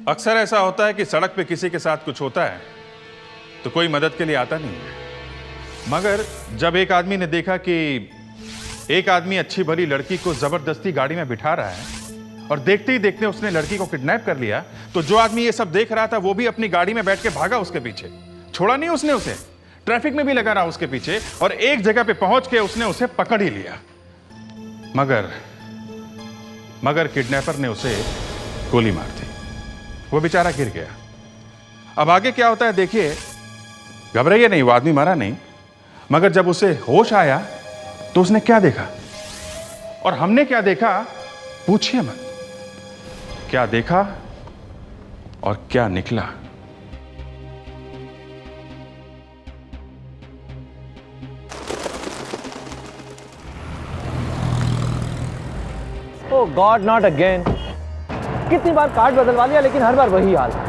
अक्सर ऐसा होता है कि सड़क पे किसी के साथ कुछ होता है तो कोई मदद के लिए आता नहीं है, मगर जब एक आदमी ने देखा कि एक आदमी अच्छी भली लड़की को जबरदस्ती गाड़ी में बिठा रहा है और देखते ही देखते उसने लड़की को किडनैप कर लिया, तो जो आदमी ये सब देख रहा था वो भी अपनी गाड़ी में बैठ के भागा उसके पीछे। छोड़ा नहीं उसने उसे, ट्रैफिक में भी लगा रहा उसके पीछे और एक जगह पे पहुंच के उसने उसे पकड़ ही लिया। मगर किडनैपर ने उसे गोली मार दी, वो बेचारा गिर गया। अब आगे क्या होता है देखिए, घबराइए नहीं, वो आदमी मरा नहीं, मगर जब उसे होश आया तो उसने क्या देखा और हमने क्या देखा पूछिए मत। क्या देखा और क्या निकला। ओह गॉड, नॉट अगेन। कितनी बार कार्ड बदलवा लिया लेकिन हर बार वही हाल।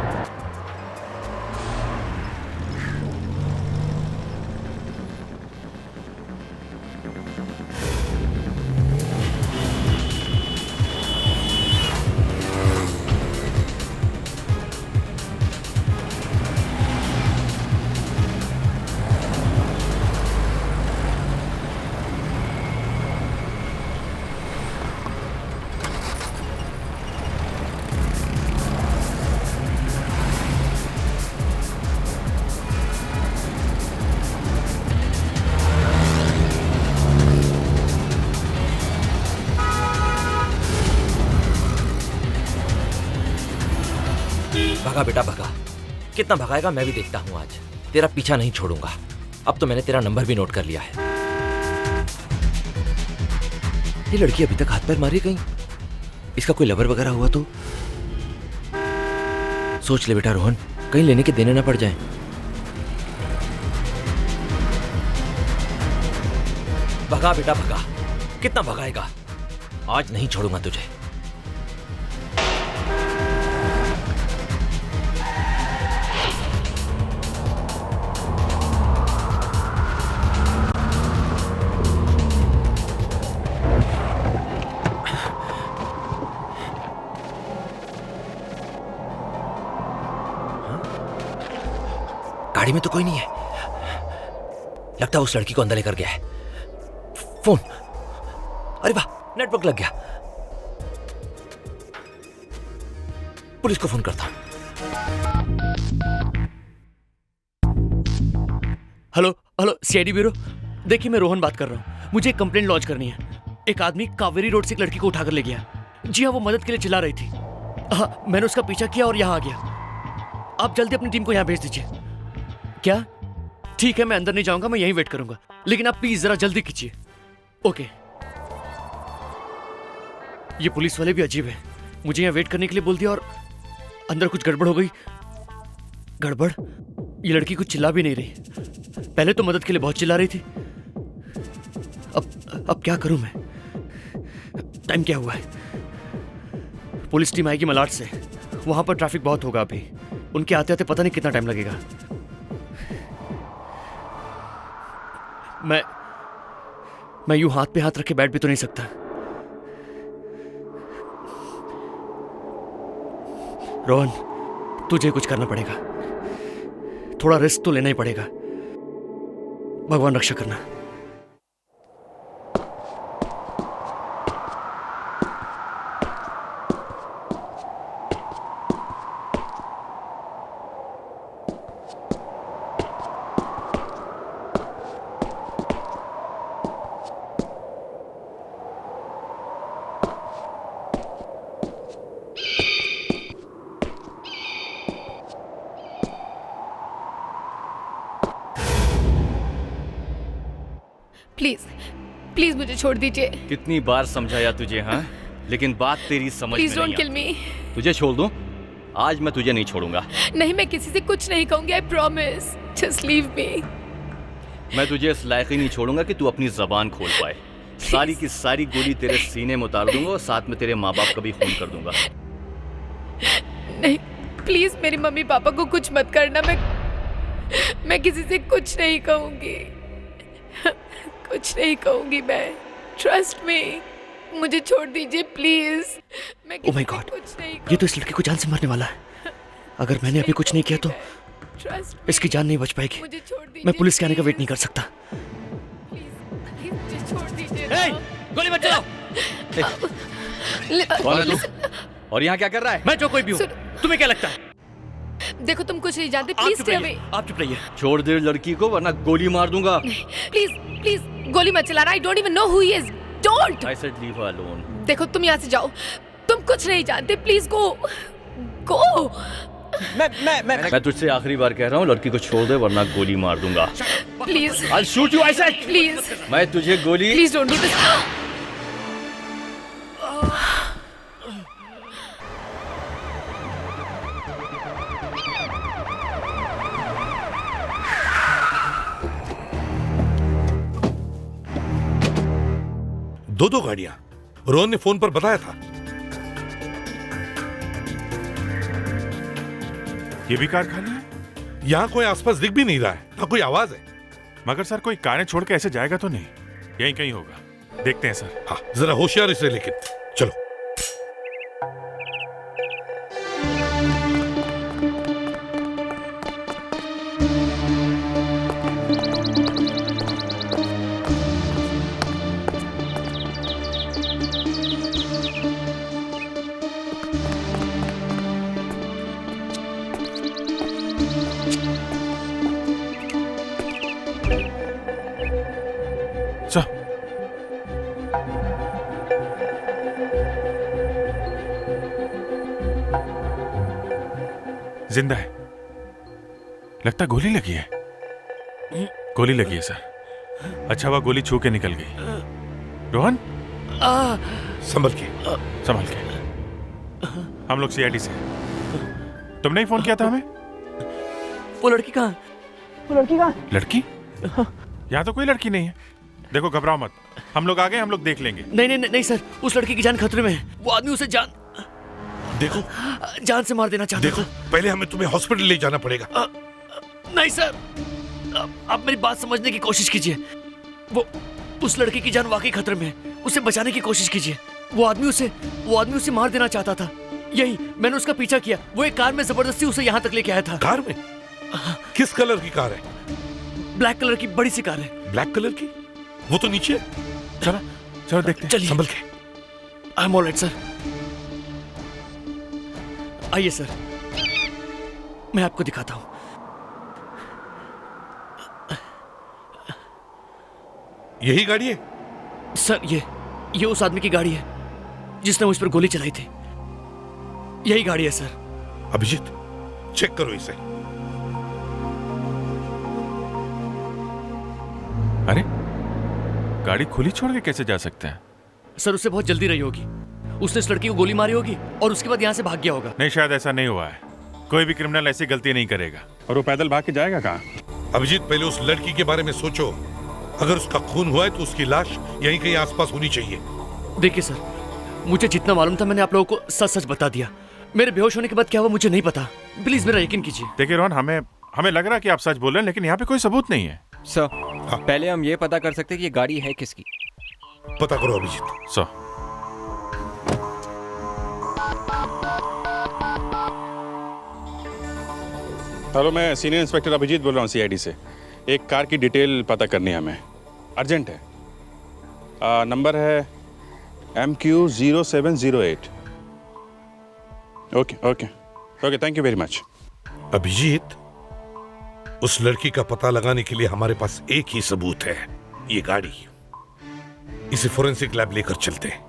भगा बेटा भगा, कितना भगाएगा मैं भी देखता हूँ आज। तेरा पीछा नहीं छोड़ूंगा। अब तो मैंने तेरा नंबर भी नोट कर लिया है। ये लड़की अभी तक हाथ पैर मारी कहीं, इसका कोई लवर वगैरह हुआ तो? सोच ले बेटा रोहन, कहीं लेने के देने ना पड़ जाए। भगा बेटा भगा, कितना भगाएगा, आज नहीं छोड़ूंगा तुझे। गाड़ी में तो कोई नहीं है, लगता है उस लड़की को अंदर लेकर गया है। फोन, अरे वाह, नेटवर्क लग गया। पुलिस को फोन करता हूं। Hello hello, CID bureau. देखिए मैं रोहन बात कर रहा हूँ, मुझे एक कंप्लेंट लॉन्च करनी है। एक आदमी कावेरी रोड से एक लड़की को उठाकर ले गया। जी हाँ, वो मदद के लिए चिल्ला रही थी। हाँ, मैंने उसका पीछा किया और यहाँ आ गया। आप जल्दी अपनी टीम को यहाँ भेज दीजिए। क्या? ठीक है, मैं अंदर नहीं जाऊंगा, मैं यहीं वेट करूंगा, लेकिन आप प्लीज जरा जल्दी कीजिए। ओके। ये पुलिस वाले भी अजीब है, मुझे यहाँ वेट करने के लिए बोल दिया और अंदर कुछ गड़बड़ हो गई। गड़बड़? ये लड़की कुछ चिल्ला भी नहीं रही, पहले तो मदद के लिए बहुत चिल्ला रही थी। अब क्या करूं मैं? टाइम क्या हुआ है? पुलिस टीम आएगी मलाड से, वहां पर ट्रैफिक बहुत होगा अभी। उनके आते आते पता नहीं कितना टाइम लगेगा। मैं यूं हाथ पे हाथ रख के बैठ भी तो नहीं सकता। रोहन, तुझे कुछ करना पड़ेगा, थोड़ा रिस्क तो लेना ही पड़ेगा। भगवान रक्षा करना। प्लीज प्लीज मुझे छोड़ दीजिए। कितनी बार समझाया तुझे, हाँ? लेकिन बात तेरी समझ में प्लीज डोंट किल नहीं मी। आती। तुझे छोड़ दूं? आज मैं तुझे नहीं छोड़ूंगा। नहीं, मैं किसी से कुछ नहीं कहूंगी, I promise. Just leave me. मैं तुझे इस लायक ही नहीं छोड़ूंगा कि तू अपनी जबान खोल पाए। सारी की सारी गोली तेरे सीने में उतार दूंगा और साथ में तेरे माँ बाप का भी खून कर दूंगा। नहीं प्लीज, मेरी मम्मी पापा को कुछ मत करना। मैं किसी से कुछ नहीं कहूंगी, कुछ नहीं कहूंगी मैं। ट्रस्ट मी, मुझे छोड़ दीजिए प्लीज। मैं ओह माय गॉड, ये तो इस लड़की को जान से मारने वाला है। अगर मैंने अभी कुछ नहीं किया तो ट्रस्ट इसकी जान नहीं बच पाएगी। मुझे छोड़ दीजिए। मैं पुलिस के आने का वेट नहीं कर सकता। प्लीज मुझे छोड़ दीजिए ना। ए, गोली मत चलाओ। कौन है तू? और यहाँ क्या कर रहा है? मैं जो कोई भी हूँ, तुम्हें क्या लगता है? देखो तुम कुछ नहीं जानते, आप प्लीज चुप स्टे रहिए, अवे। आप चुप रहिए। छोड़ दे लड़की को वरना गोली मार दूंगा। प्लीज प्लीज गोली मत चलाना। I don't even know who he is. Don't. I said leave her alone. देखो तुम यहाँ से जाओ, तुम कुछ नहीं जानते। प्लीज गो गो। मैं तुझसे आखिरी बार कह रहा हूँ, लड़की को छोड़ दे वरना गोली मार दूंगा। Please I'll shoot you, I said. Please मैं तुझे गोली प्लीज डोंट डू दिस। दो गाड़ियां रोहन ने फोन पर बताया था। ये भी कार खाली है। यहां कोई आसपास दिख भी नहीं रहा है, ना कोई आवाज है। मगर सर कोई कारें छोड़ के ऐसे जाएगा तो नहीं, यहीं कहीं होगा। देखते हैं सर। हाँ जरा होशियारी से, लेकिन चलो। सर जिंदा है, लगता गोली लगी है। गोली लगी है सर। अच्छा हुआ गोली छू के निकल गई। रोहन संभल के। संभल के। हम लोग सीआईडी से हैं। तुमने ही फोन किया था हमें? वो लड़की कहाँ? वो लड़की कहाँ? लड़की? यहाँ तो कोई लड़की नहीं है। देखो घबराओ मत, हम लोग आ गए, हम लोग देख लेंगे। नहीं नहीं नहीं सर, उस लड़की की जान खतरे में है। वो आदमी उसे जान से मार देना चाहता देखो पहले हमें तुम्हें हॉस्पिटल ले जाना पड़ेगा। नहीं सर, आप मेरी बात समझने की कोशिश कीजिए। वो उस लड़की की जान वाकई खतरे में है, उसे बचाने की कोशिश कीजिए। वो आदमी उसे मार देना चाहता था। यही मैंने उसका पीछा किया। वो एक कार में जबरदस्ती उसे यहाँ तक लेके आया था। कार में? किस कलर की कार है? ब्लैक कलर की बड़ी सी कार है। ब्लैक कलर की? वो तो नीचे है। चलो चलो देखते हैं। चलिए। संभल के। I am alright sir. आइए सर, मैं आपको दिखाता हूं। यही गाड़ी है? सर ये उस आदमी की गाड़ी है जिसने मुझ पर गोली चलाई थी। यही गाड़ी है सर। अभिजीत चेक करो इसे। अरे गाड़ी खुली छोड़ के कैसे जा सकते हैं? सर उसे बहुत जल्दी रही होगी। उसने इस लड़की को गोली मारी होगी और उसके बाद यहाँ से भाग गया होगा। नहीं, शायद ऐसा नहीं हुआ है। कोई भी क्रिमिनल ऐसी गलती नहीं करेगा। और वो पैदल भाग के जाएगा कहाँ? अभिजीत पहले उस लड़की के बारे में सोचो। अगर उसका खून हुआ है तो उसकी लाश यहीं कहीं आसपास होनी चाहिए। देखिए सर, मुझे जितना मालूम था मैंने आप लोगों को सच सच बता दिया। मेरे बेहोश होने के बाद क्या हुआ मुझे नहीं पता। प्लीज मेरा यकीन कीजिए। देखिए रोहन, हमें लग रहा है कि आप सच बोल रहे हैं, लेकिन यहाँ पे कोई सबूत नहीं है। सर पहले हम ये पता कर सकते हैं कि ये गाड़ी है किसकी। पता करो अभिजीत। सो हेलो, मैं सीनियर इंस्पेक्टर अभिजीत बोल रहा हूँ सीआईडी से। एक कार की डिटेल पता करनी है हमें, अर्जेंट है। नंबर है MQ0708। Okay okay okay, thank you very much. Abhijeet, उस लड़की का पता लगाने के लिए हमारे पास एक ही सबूत है, ये गाड़ी। इसे फोरेंसिक लैब लेकर चलते हैं।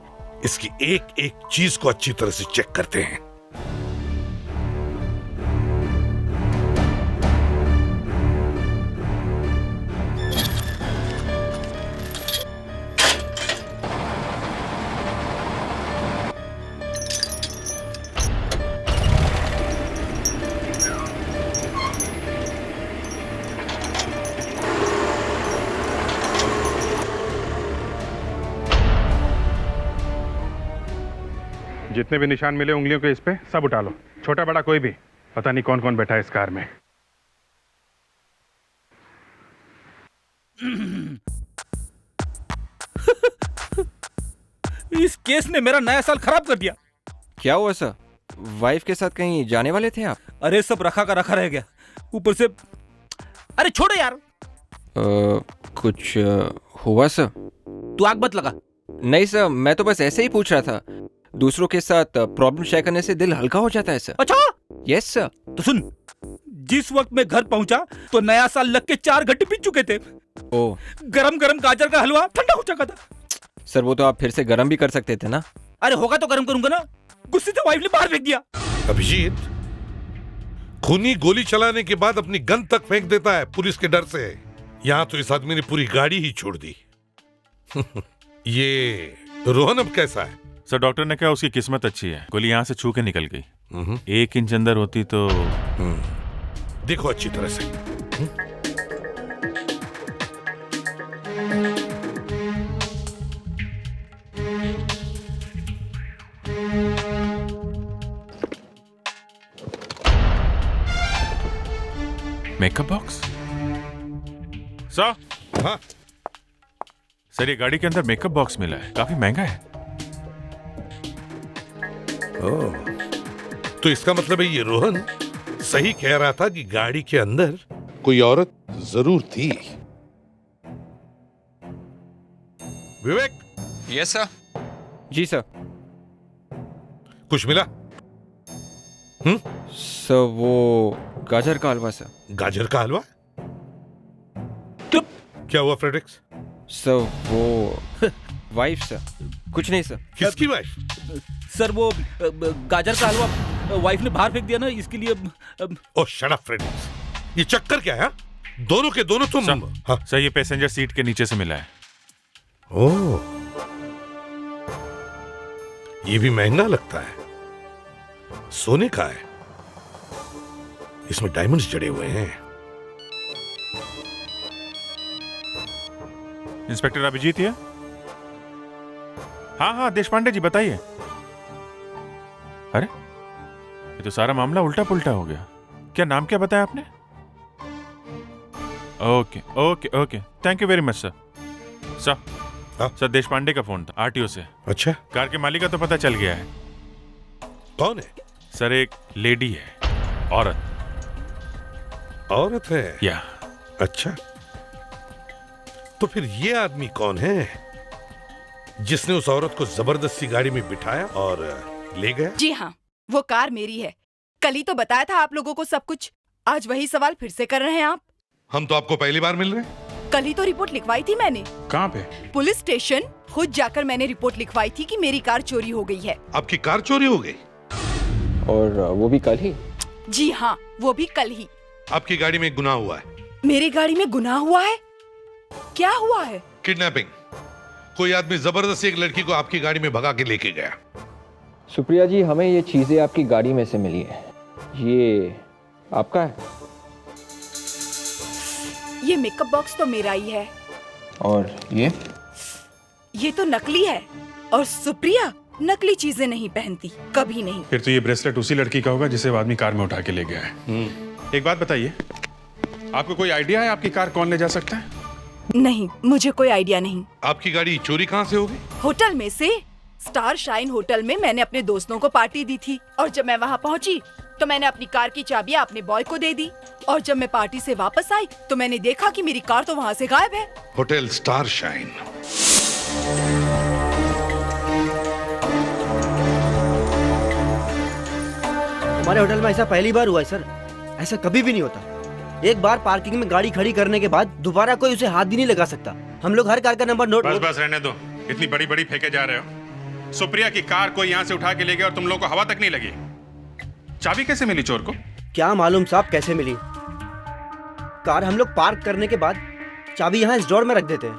इसकी एक एक चीज को अच्छी तरह से चेक करते हैं। जितने भी निशान मिले उंगलियों के इस पे सब उठा लो, छोटा बड़ा कोई भी। पता नहीं कौन कौन बैठा है इस कार में। इस केस ने मेरा नया साल खराब कर दिया। क्या हुआ सर? वाइफ के साथ कहीं जाने वाले थे आप? अरे सब रखा का रखा रह गया, ऊपर से अरे छोड़ो यार। कुछ हुआ सर? तू आग मत लगा। नहीं सर, मैं तो बस ऐसे ही पूछ रहा था। दूसरों के साथ प्रॉब्लम शेयर करने से दिल हल्का हो जाता है सर। अच्छा यस सर। तो सुन, जिस वक्त मैं घर पहुंचा तो नया साल लग के 4 घंटे बीत चुके थे। ओ गरम गरम गाजर का हलवा ठंडा हो चुका था। सर वो तो आप फिर से गर्म भी कर सकते थे ना। अरे होगा तो गरम करूंगा ना। गुस्से से वाइफ ने बाहर फेंक दिया। अभिजीत, खूनी गोली चलाने के बाद अपनी गन तक फेंक देता है पुलिस के डर से। यहां तो इस आदमी ने पूरी गाड़ी ही छोड़ दी। ये रोहन अब कैसा है? सर डॉक्टर ने कहा उसकी किस्मत अच्छी है, गोली यहाँ से छू के निकल गई। 1 इंच अंदर होती तो। देखो अच्छी तरह से। Makeup box? सर। हाँ सर ये गाड़ी के अंदर मेकअप बॉक्स मिला है, काफी महंगा है। तो इसका मतलब है ये रोहन सही कह रहा था कि गाड़ी के अंदर कोई औरत जरूर थी। विवेक। Yes sir. जी सर। कुछ मिला? सर वो गाजर का हलवा सर। गाजर का हलवा? क्या हुआ फ्रेडरिक्स? सर वो वाइफ सर। कुछ नहीं सर। किसकी वाइफ? सर वो गाजर का हलवा वाइफ ने बाहर फेंक दिया ना, इसके लिए। ओह शट अप फ्रेडरिक्स, ये चक्कर क्या है? दोनों के दोनों तुम। हाँ सर ये पैसेंजर सीट के नीचे से मिला है। ओह ये भी महंगा लगता है, सोने का है, इसमें डायमंड्स जड़े हुए हैं। इंस्पेक्टर अभिजीत है? हाँ हाँ देशपांडे जी बताइए। अरे ये तो सारा मामला उल्टा पुल्टा हो गया। क्या नाम क्या बताया आपने? Okay okay okay, thank you very much sir. Sir Deshpande का फोन था आरटीओ से। अच्छा, कार के मालिक का तो पता चल गया है। कौन है? सर एक लेडी है, औरत। औरत है? या। अच्छा, तो फिर ये आदमी कौन है जिसने उस औरत को जबरदस्ती गाड़ी में बिठाया और ले गया? जी हाँ, वो कार मेरी है। कल ही तो बताया था आप लोगों को सब कुछ। आज वही सवाल फिर से कर रहे हैं आप। हम तो आपको पहली बार मिल रहे हैं। कल ही तो रिपोर्ट लिखवाई थी मैंने। कहाँ पे? पुलिस स्टेशन खुद जाकर मैंने रिपोर्ट लिखवाई थी कि मेरी कार चोरी हो गई है। आपकी कार चोरी हो गई? और वो भी कल ही? जी हाँ, वो भी कल ही। आपकी गाड़ी में गुनाह हुआ है। मेरी गाड़ी में गुनाह हुआ है? क्या हुआ है? किडनैपिंग। कोई आदमी जबरदस्ती एक लड़की को आपकी गाड़ी में भगा के लेके गया। सुप्रिया जी, हमें ये चीजें आपकी गाड़ी में से मिली है। ये आपका है? ये मेकअप बॉक्स तो मेरा ही है। और ये तो नकली है। और सुप्रिया नकली चीजें नहीं पहनती, कभी नहीं। फिर तो ये ब्रेसलेट उसी लड़की का होगा जिसे वो आदमी कार में उठा के ले गया है। एक बात बताइए, आपको कोई आइडिया है आपकी कार कौन ले जा सकता है? नहीं, मुझे कोई आइडिया नहीं। आपकी गाड़ी चोरी कहाँ से होगी? होटल में से। स्टार शाइन होटल में मैंने अपने दोस्तों को पार्टी दी थी, और जब मैं वहाँ पहुँची तो मैंने अपनी कार की चाबियाँ अपने बॉय को दे दी। और जब मैं पार्टी से वापस आई तो मैंने देखा कि मेरी कार तो वहाँ से गायब है। Hotel star shine. हमारे होटल में ऐसा पहली बार हुआ है सर। ऐसा कभी भी नहीं होता। एक बार पार्किंग में गाड़ी खड़ी करने के बाद दोबारा कोई उसे हाथ भी नहीं लगा सकता। हम लोग हर कार का नंबर नोट। बस रहने दो, इतनी बड़ी बड़ी फेंके जा रहे हो। सुप्रिया की कार कोई यहाँ से उठा के ले गया और तुम लोगों को हवा तक नहीं लगी। चाबी कैसे मिली चोर को? क्या मालूम साहब कैसे मिली। कार हम लोग पार्क करने के बाद चाबी यहाँ इस ड्रॉर में रख देते हैं।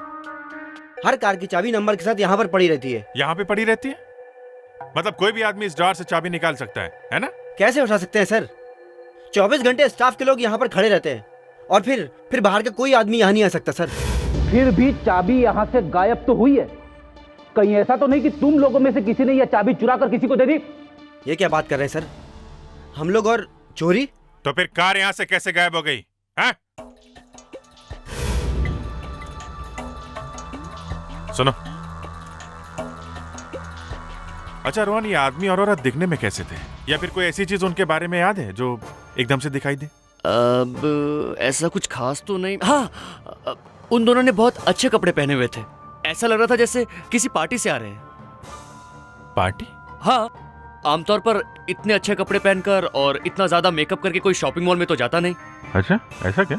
हर कार की चाबी नंबर के साथ यहाँ पर पड़ी रहती है। यहाँ पे पड़ी रहती है? मतलब कोई भी आदमी इस ड्रॉर से चाबी निकाल सकता है ना? कैसे उठा सकते हैं सर? 24 घंटे स्टाफ के लोग यहाँ पर खड़े रहते हैं, और फिर बाहर का कोई आदमी यहाँ नहीं आ सकता सर। फिर भी चाबी यहाँ से गायब तो हुई है। कहीं ऐसा तो नहीं कि तुम लोगों में से किसी ने यह चाबी चुरा कर किसी को दे दी? ये क्या बात कर रहे हैं सर? हम लोग और चोरी? तो फिर कार यहाँ से कैसे गायब हो गई? हाँ? सुनो, अच्छा रोहन, ये आदमी और औरत दिखने में कैसे थे, या फिर कोई ऐसी चीज उनके बारे में याद है जो एकदम से दिखाई दे? अब ऐसा कुछ खास तो नहीं। हाँ, उन दोनों ने बहुत अच्छे कपड़े पहने हुए थे। ऐसा लग रहा था जैसे किसी पार्टी से आ रहे हैं। पार्टी? हाँ, आमतौर पर इतने अच्छे कपड़े पहनकर और इतना ज्यादा मेकअप करके कोई शॉपिंग मॉल में तो जाता नहीं। अच्छा, ऐसा क्या?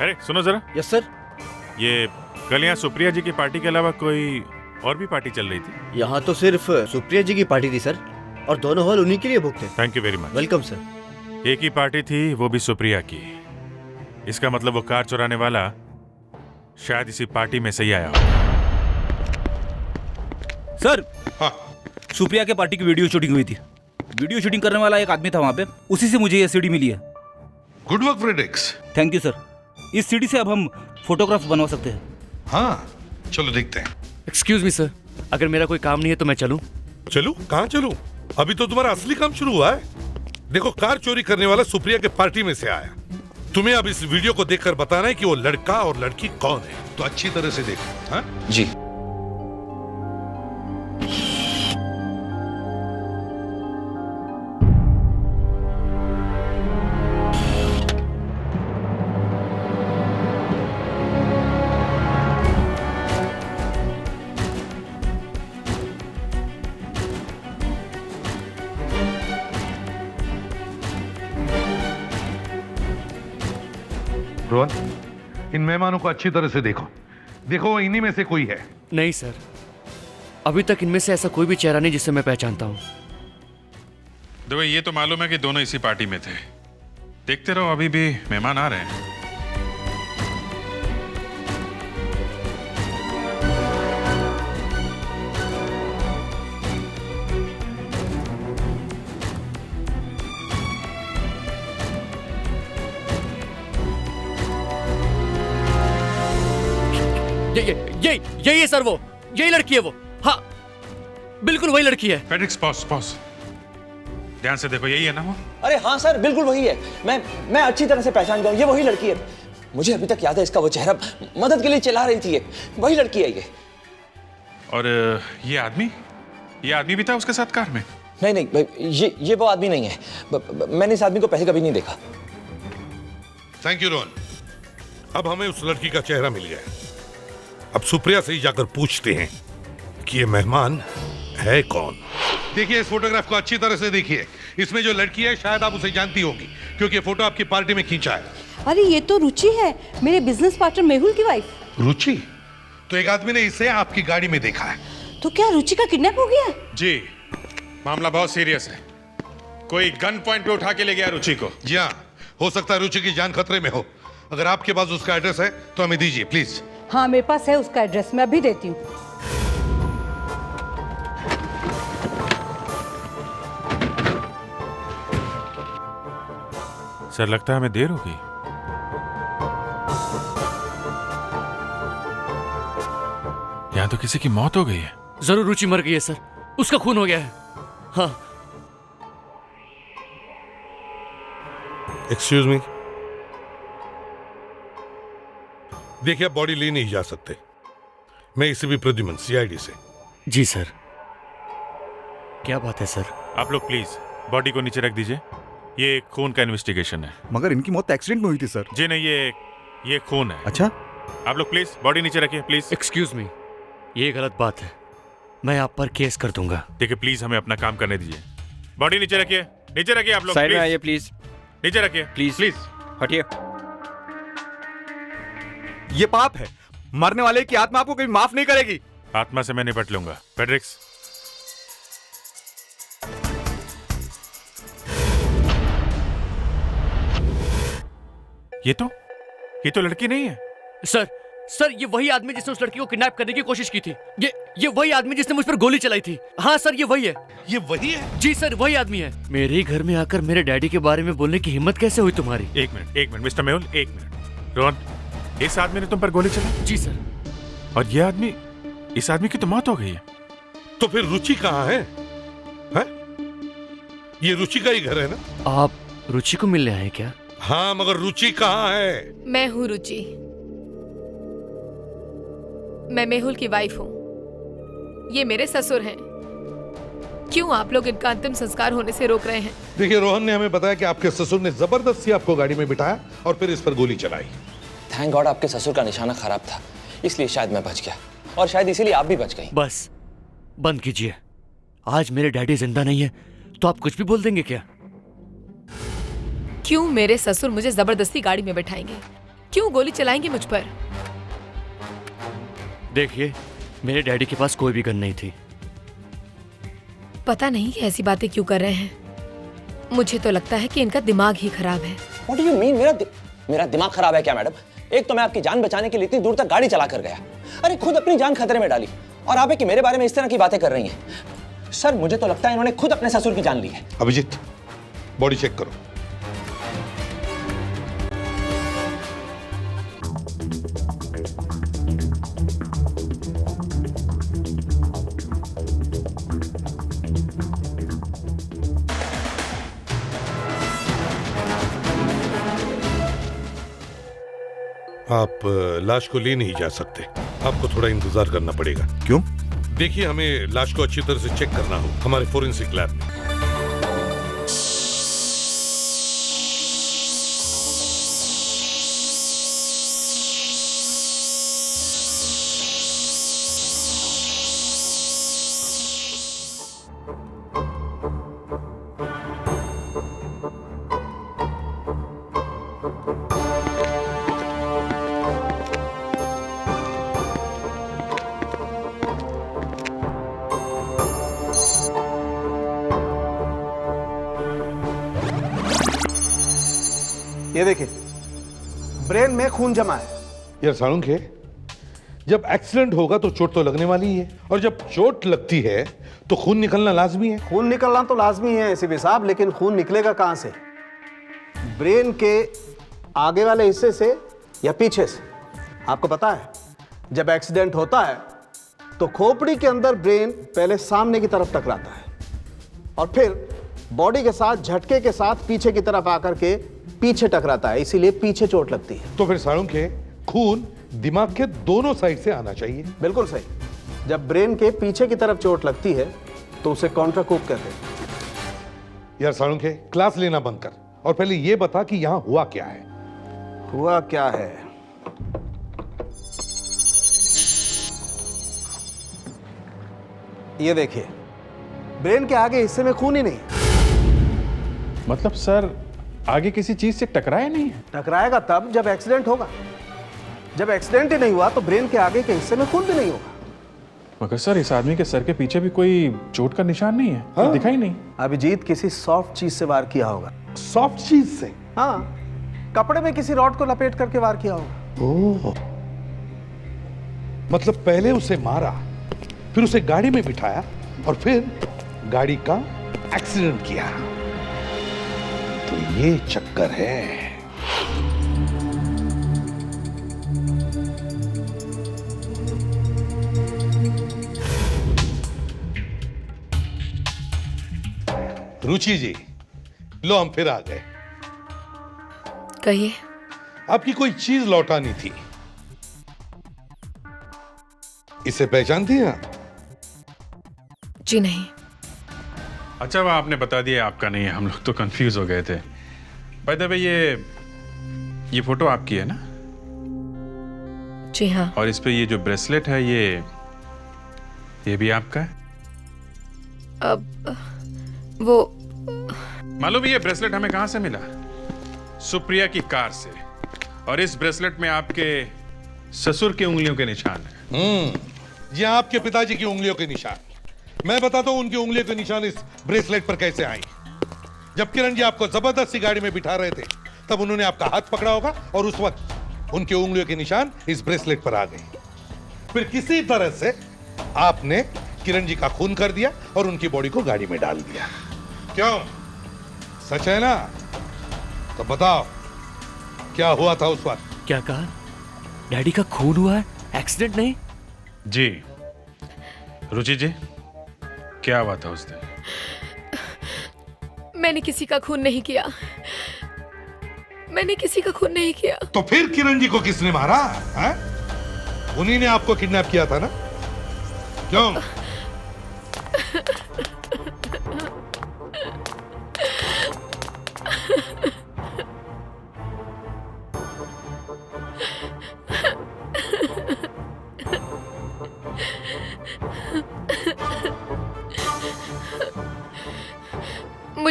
अरे सुनो जरा। Yes sir. ये कल यहाँ सुप्रिया जी की पार्टी के अलावा कोई और भी पार्टी चल रही थी? यहाँ तो सिर्फ सुप्रिया जी की पार्टी थी सर, और दोनों हॉल उन्हीं के लिए बुक थे। Thank you very much. Welcome sir. एक ही पार्टी थी, वो भी सुप्रिया की। इसका मतलब वो कार चुराने वाला शायद इसी पार्टी में से ही आया हो। सर, हाँ, सुप्रिया के पार्टी की वीडियो शूटिंग हुई थी। वीडियो शूटिंग करने वाला एक आदमी था वहां पे, उसी से मुझे ये सीडी मिली है। Good work Fredex. Thank you sir. इस सीडी से अब हम फोटोग्राफ बनवा सकते हैं। हाँ, चलो देखते हैं। एक्सक्यूज मी सर, अगर मेरा कोई काम नहीं है तो मैं चलूं? चलूं? कहाँ चलूं? अभी तो तुम्हारा असली काम शुरू हुआ है। देखो, कार चोरी करने वाला सुप्रिया के पार्टी में से आया। तुम्हें अब इस वीडियो को देखकर बताना है कि वो लड़का और लड़की कौन है। तो अच्छी तरह से देखो। हाँ जी। रोहन, इन मेहमानों को अच्छी तरह से देखो। देखो, इन्हीं में से कोई है। नहीं सर, अभी तक इनमें से ऐसा कोई भी चेहरा नहीं जिसे मैं पहचानता हूँ। देखो, ये तो मालूम है कि दोनों इसी पार्टी में थे। देखते रहो, अभी भी मेहमान आ रहे हैं। यही है सर, वो यही लड़की है वो। हाँ, बिल्कुल वही लड़की है। फेडेरिक्स, पॉज। ध्यान से देखो, यही है ना वो? अरे हाँ सर, बिल्कुल वही है। मैं अच्छी तरह से पहचान गया हूँ, ये वही लड़की है। मुझे अभी तक याद है इसका वो चेहरा, मदद के लिए चिल्ला रही थी ये। वही लड़की है ये। और ये आदमी भी था उसके साथ कार में? नहीं, ये वो आदमी नहीं है। मैंने इस आदमी को पहले कभी नहीं देखा। Thank you Rohan. अब हमें उस लड़की का चेहरा मिल गया। अब सुप्रिया से ही जाकर पूछते हैं कि ये मेहमान है कौन। देखिए, इस फोटोग्राफ को अच्छी तरह से देखिए। इसमें जो लड़की है शायद आप उसे जानती होगी, क्योंकि फोटो आपकी पार्टी में खींचा है। अरे ये तो रुचि है, मेरे बिजनेस पार्टनर मेहुल की वाइफ। रुचि? तो एक आदमी ने इसे आपकी गाड़ी में देखा है। तो क्या रुचि का किडनैप हो गया? जी, मामला बहुत सीरियस है। कोई गन पॉइंट पे उठा के ले गया रुचि को। जी हाँ, हो सकता है रुचि की जान खतरे में हो। अगर आपके पास उसका एड्रेस है तो हमें दीजिए प्लीज। हाँ, मेरे पास है उसका एड्रेस, मैं अभी देती हूँ। सर, लगता है हमें देर हो गई। यहाँ तो किसी की मौत हो गई है। जरूर रुचि मर गई है सर, उसका खून हो गया है। हाँ। Excuse me. देखिए, आप बॉडी ले नहीं जा सकते। मैं इसे भी प्रद्युमन, सीआईडी से। जी सर। क्या बात है सर? आप लोग प्लीज बॉडी को नीचे रख दीजिए। ये खून का इन्वेस्टिगेशन है। मगर इनकी मौत एक्सीडेंट में हुई थी सर। जी नहीं, ये खून है। अच्छा, आप लोग प्लीज बॉडी नीचे रखिए, प्लीज। एक्सक्यूज मी, ये गलत बात है। मैं आप पर केस कर दूंगा। देखिए, प्लीज हमें अपना काम करने दीजिए। बॉडी नीचे रखिए, नीचे रखिए आप लोग। साइड में आइए प्लीज। नीचे रखिए प्लीज। हटिए। ये पाप है। मरने वाले की आत्मा आपको कभी माफ नहीं करेगी। आत्मा से मैं निपट लूंगा। फेडेरिक्स, ये तो लड़की नहीं है। सर, ये वही आदमी जिसने उस लड़की को किडनैप करने की कोशिश की थी। ये वही आदमी जिसने मुझ पर गोली चलाई थी। हाँ सर, ये वही है। ये वही है? जी सर, वही आदमी है। मेरे घर में आकर मेरे डैडी के बारे में बोलने की हिम्मत कैसे हुई तुम्हारी? एक मिनट मिस्टर मेहुल, एक मिनट। रोहन, इस आदमी ने तुम पर गोली चलाई? जी सर। और ये आदमी, इस आदमी की तो मौत हो गई है। तो फिर रुचि कहाँ है? ये रुचि का ही घर है ना? आप रुचि को मिलने आए क्या? हाँ, मगर रुचि कहाँ है? मैं हूँ रुचि। मैं मेहुल की वाइफ हूँ। ये मेरे ससुर हैं। क्यों आप लोग इनका अंतिम संस्कार होने से रोक रहे हैं? देखिए, रोहन ने हमें बताया कि आपके ससुर ने जबरदस्ती आपको गाड़ी में बिठाया और फिर इस पर गोली चलाई। थैंक गॉड आपके ससुर का निशाना खराब था, इसलिए शायद मैं बच गया, और शायद इसीलिए आप भी बच गई। बस बंद कीजिए। आज मेरे डैडी जिंदा नहीं है तो आप कुछ भी बोल देंगे क्या? क्यों मेरे ससुर मुझे जबरदस्ती गाड़ी में बैठाएंगे? क्यों गोली चलाएंगे मुझ पर? देखिए, मेरे डैडी के पास कोई भी गन नहीं थी। पता नहीं कि ऐसी बातें क्यों कर रहे हैं। मुझे तो लगता है कि इनका दिमाग ही खराब है। What do you mean? मेरा दिमाग खराब है क्या मैडम? एक तो मैं आपकी जान बचाने के लिए इतनी दूर तक गाड़ी चला कर गया, अरे खुद अपनी जान खतरे में डाली, और आप है कि मेरे बारे में इस तरह की बातें कर रही हैं। सर, मुझे तो लगता है इन्होंने खुद अपने ससुर की जान ली है। अभिजीत, बॉडी चेक करो। आप लाश को ले नहीं जा सकते, आपको थोड़ा इंतजार करना पड़ेगा। क्यों? देखिए, हमें लाश को अच्छी तरह से चेक करना हो हमारे फोरेंसिक लैब में। ये देखिए, ब्रेन में खून जमा है। यार साळुंखे, जब एक्सीडेंट होगा तो चोट तो लगने वाली ही है, और जब चोट लगती है तो खून निकलना लाजमी है। खून निकलना तो लाजमी है एसीपी साहब, लेकिन खून निकलेगा कहां से? ब्रेन के आगे वाले हिस्से से या पीछे से? आपको पता है, जब एक्सीडेंट होता है तो खोपड़ी के अंदर ब्रेन पहले सामने की तरफ टकराता है और फिर बॉडी के साथ झटके के साथ पीछे की तरफ आकर के पीछे टकराता है, इसीलिए पीछे चोट लगती है। तो फिर साळुंखे, खून दिमाग के दोनों साइड से आना चाहिए। बिल्कुल सही। जब ब्रेन के पीछे की तरफ चोट लगती है तो उसे कॉन्ट्राकूप कहते हैं। यार साळुंखे, क्लास लेना बंद कर और पहले ये बता कि यहां हुआ क्या है। हुआ क्या है? ये देखिए, ब्रेन के आगे हिस्से में खून ही नहीं। मतलब सर, आगे किसी चीज से टकराया नहीं है? टकराएगा तब जब एक्सीडेंट होगा। जब एक्सीडेंट ही नहीं हुआ तो ब्रेन के आगे के हिस्से में खून भी नहीं होगा। मगर सर, इस आदमी के सर के पीछे भी कोई चोट का निशान नहीं है। हाँ? दिखाई नहीं। अभिजीत किसी सॉफ्ट चीज से वार किया होगा। सॉफ्ट चीज से? हाँ, कपड़े में किसी रॉड को लपेट करके वार किया होगा। ओह, मतलब पहले उसे मारा, फिर उसे गाड़ी में बिठाया और फिर गाड़ी का एक्सीडेंट किया। तो ये चक्कर है। रुचि जी, लो हम फिर आ गए। कहिए। आपकी कोई चीज लौटानी थी, इसे पहचानती हैं आप? जी नहीं। अच्छा, वह आपने बता दिया आपका नहीं है, हम लोग तो कंफ्यूज हो गए थे। बाय द वे, ये फोटो आपकी है ना? जी हाँ। और इस पे ये जो ब्रेसलेट है, ये भी आपका है? अब वो मालूम है ये ब्रेसलेट हमें कहां से मिला? सुप्रिया की कार से। और इस ब्रेसलेट में आपके ससुर की उंगलियों के निशान है। ये आपके पिताजी की उंगलियों के निशान। मैं बताता हूं उनकी उंगलियों के निशान इस ब्रेसलेट पर कैसे आए। जब किरण जी आपको जबरदस्ती गाड़ी में बिठा रहे थे, तब उन्होंने आपका हाथ पकड़ा होगा और उस वक्त उनकी उंगलियों के निशान इस ब्रेसलेट पर आ गए। फिर किसी तरह से आपने किरण जी का खून कर दिया और उनकी बॉडी को गाड़ी में डाल दिया। क्यों, सच है ना? तो बताओ, क्या हुआ था उस वक्त? क्या कहा? डैडी का खून हुआ है, एक्सीडेंट नहीं? जी। रुचि जी, क्या हुआ था उस दिन? मैंने किसी का खून नहीं किया। मैंने किसी का खून नहीं किया। तो फिर किरण जी को किसने मारा है? उन्हीं ने आपको किडनैप किया था ना? क्यों?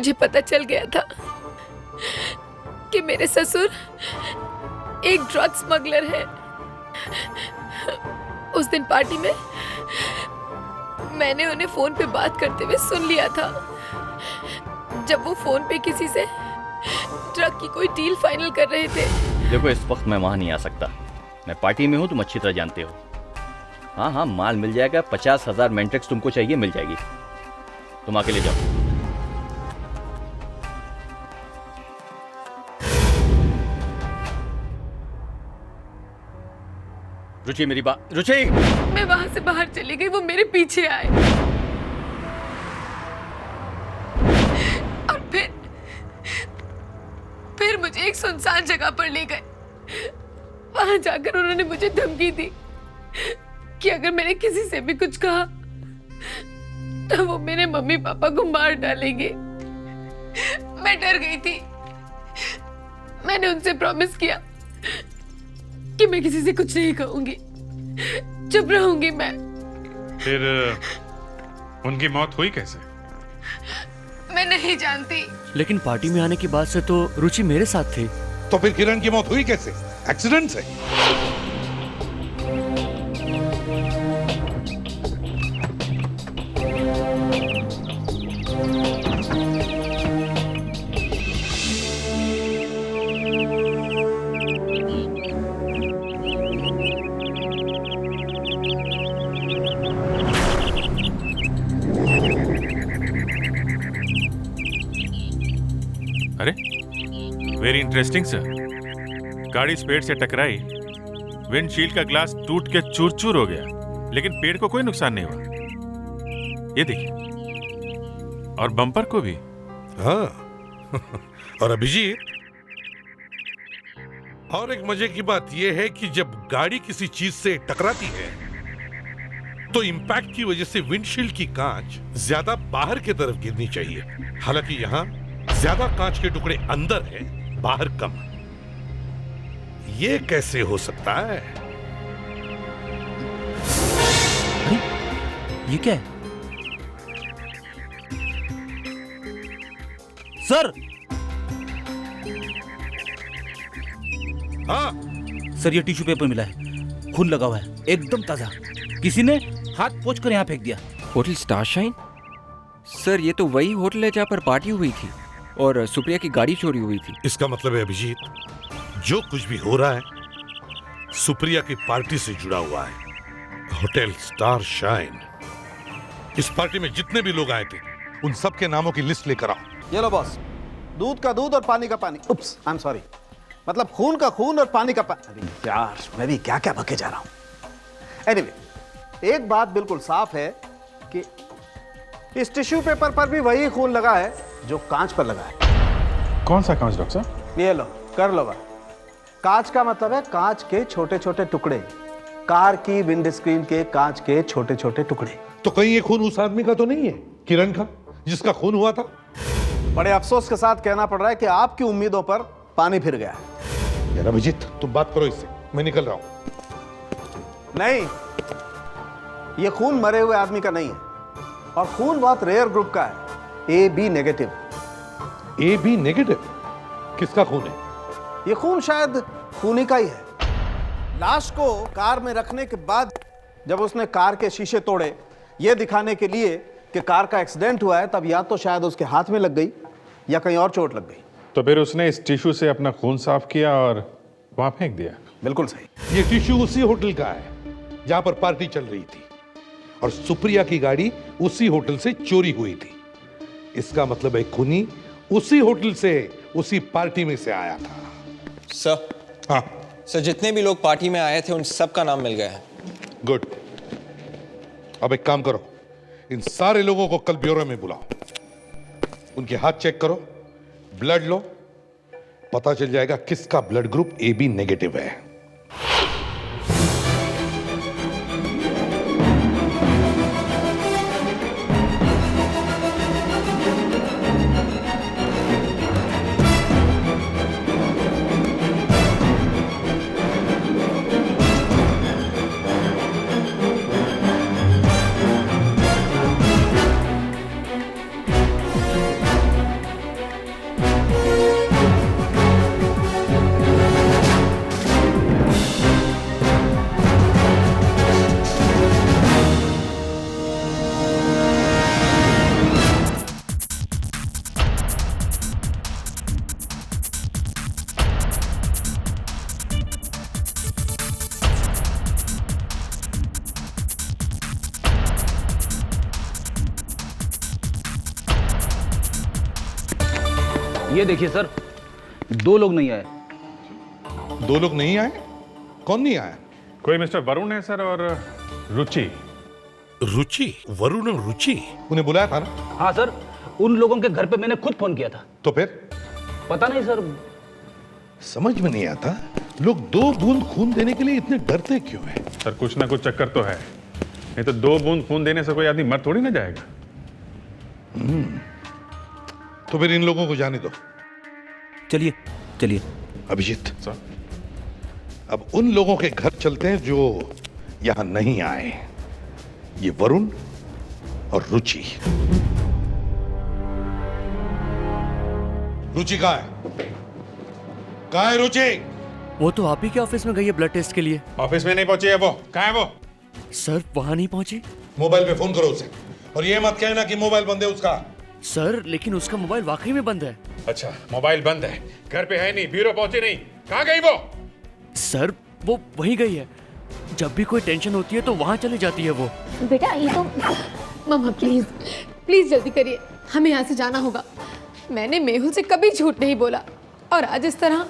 मुझे पता चल गया था कि मेरे ससुर एक ड्रग स्मगलर है। उस दिन पार्टी में मैंने उन्हें फोन पे बात करते हुए सुन लिया था, जब वो फोन पे किसी से ड्रग की कोई डील फाइनल कर रहे थे। देखो, इस वक्त मैं वहां नहीं आ सकता, मैं पार्टी में हूं, तुम अच्छी तरह जानते हो। हाँ हाँ, माल मिल जाएगा, 50,000 मैंट्रिक्स तुमको चाहिए, मिल जाएगी, तुम आके ले जाओ। रुचि, मेरी बात, रुचि! मैं वहां से बाहर चली गई, वो मेरे पीछे आए और फिर मुझे एक सुनसान जगह पर ले गए। वहां जाकर उन्होंने मुझे धमकी दी कि अगर मैंने किसी से भी कुछ कहा तो वो मेरे मम्मी पापा को मार डालेंगे। मैं डर गई थी। मैंने उनसे प्रॉमिस किया कि मैं किसी से कुछ नहीं कहूंगी, चुप रहूंगी मैं। फिर उनकी मौत हुई कैसे? मैं नहीं जानती। लेकिन पार्टी में आने के बाद से तो रुचि मेरे साथ थी। तो फिर किरण की मौत हुई कैसे? एक्सीडेंट से? अरे, वेरी इंटरेस्टिंग सर। गाड़ी स्पेड से टकराई, विंडशील्ड का ग्लास टूट के चूर चूर हो गया, लेकिन पेड़ को कोई नुकसान नहीं हुआ। ये देखिए, और बम्पर को भी। हाँ। और अभिजीत, और एक मजे की बात यह है कि जब गाड़ी किसी चीज से टकराती है तो इंपैक्ट की वजह से विंडशील्ड की कांच ज्यादा बाहर की तरफ गिरनी चाहिए। हालांकि यहां ज्यादा कांच के टुकड़े अंदर है, बाहर कम। ये कैसे हो सकता है? ये क्या है? सर! हाँ सर, ये टिश्यू पेपर मिला है, खून लगा हुआ है, एकदम ताजा। किसी ने हाथ पोंछ कर यहाँ फेंक दिया। Hotel star shine? सर, ये तो वही होटल है जहाँ पर पार्टी हुई थी और सुप्रिया की गाड़ी चोरी हुई थी। इसका मतलब है अभिजीत, जो कुछ भी हो रहा है सुप्रिया की पार्टी से जुड़ा हुआ है। Hotel star shine. इस पार्टी में जितने भी लोग आए थे उन सब के नामों की लिस्ट लेकर आओ। ये लो बॉस, दूध का दूध और पानी का पानी। उप्स, आई एम सॉरी, मतलब खून का खून और पानी का पानी। अरे यार, मैं भी क्या क्या बके जा रहा हूं। एनीवे, एक बात बिल्कुल साफ है कि इस टिश्यू पेपर पर भी वही खून लगा है जो कांच पर लगा है। कौन सा कांच डॉक्टर साहब? ये लो, कर लो बात। कांच का मतलब है कांच के छोटे छोटे टुकड़े, कार की विंड स्क्रीन के कांच के छोटे छोटे टुकड़े। तो कहीं ये खून उस आदमी का तो नहीं है, किरण का, जिसका खून हुआ था? बड़े अफसोस के साथ कहना पड़ रहा है कि आपकी उम्मीदों पर पानी फिर गया है। यार अभिजीत, तुम बात करो इससे, मैं निकल रहा हूं। नहीं, ये खून मरे हुए आदमी का नहीं है, और खून बहुत रेयर ग्रुप का है, AB नेगेटिव। AB negative? किसका खून है? ये खून शायद खूनी का ही है। लाश को कार में रखने के बाद जब उसने कार के शीशे तोड़े ये दिखाने के लिए कि कार का एक्सीडेंट हुआ है, तब या तो शायद उसके हाथ में लग गई या कहीं और चोट लग गई। तो फिर उसने इस टिश्यू से अपना खून साफ किया और वहां फेंक दिया। बिल्कुल सही। ये टिश्यू उसी होटल का है जहां पर पार्टी चल रही थी, और सुप्रिया की गाड़ी उसी होटल से चोरी हुई थी। इसका मतलब है खूनी उसी होटल से उसी पार्टी में से आया था। सर, हाँ सर, जितने भी लोग पार्टी में आए थे उन सब का नाम मिल गया है। गुड। अब एक काम करो, इन सारे लोगों को कल ब्यूरो में बुलाओ, उनके हाथ चेक करो, ब्लड लो, पता चल जाएगा किसका ब्लड ग्रुप AB नेगेटिव है। ये देखिए सर, 2 लोग नहीं आए। 2 लोग नहीं आए? कौन नहीं आया? कोई मिस्टर वरुण है सर और रुचि। रुचि? वरुण और रुचि? उन्हें बुलाया था ना? हाँ सर, उन लोगों के घर पे मैंने खुद फोन किया था। तो फिर? पता नहीं सर। समझ में नहीं आता, लोग 2 बूंद खून देने के लिए इतने डरते क्यों हैं? सर कुछ ना कुछ चक्कर तो है, नहीं तो 2 बूंद खून देने से कोई आदमी मर थोड़ी ना जाएगा। तो फिर इन लोगों को जाने दो। चलिए चलिए। अभिजीत सर, अब उन लोगों के घर चलते हैं जो यहां नहीं आए। ये वरुण और रुचि। रुचि कहाँ है? कहाँ है रुचि? वो तो आप ही के ऑफिस में गई है ब्लड टेस्ट के लिए। ऑफिस में नहीं पहुंची है वो। कहाँ है वो? सर वहां नहीं पहुंची। मोबाइल पे फोन करो उसे, और ये मत कहना कि मोबाइल बंद है उसका। सर लेकिन उसका मोबाइल वाकई में बंद है। अच्छा, मोबाइल बंद है, घर पे है नहीं, ब्यूरो पहुंची नहीं, कहाँ गई वो? सर वो वहीं गई है, जब भी कोई टेंशन होती है तो वहां चली जाती है वो। बेटा ये तो मम्मा प्लीज प्लीज जल्दी करिए, हमें यहाँ से जाना होगा। मैंने मेहुल से कभी झूठ नहीं बोला और आज इस तरह।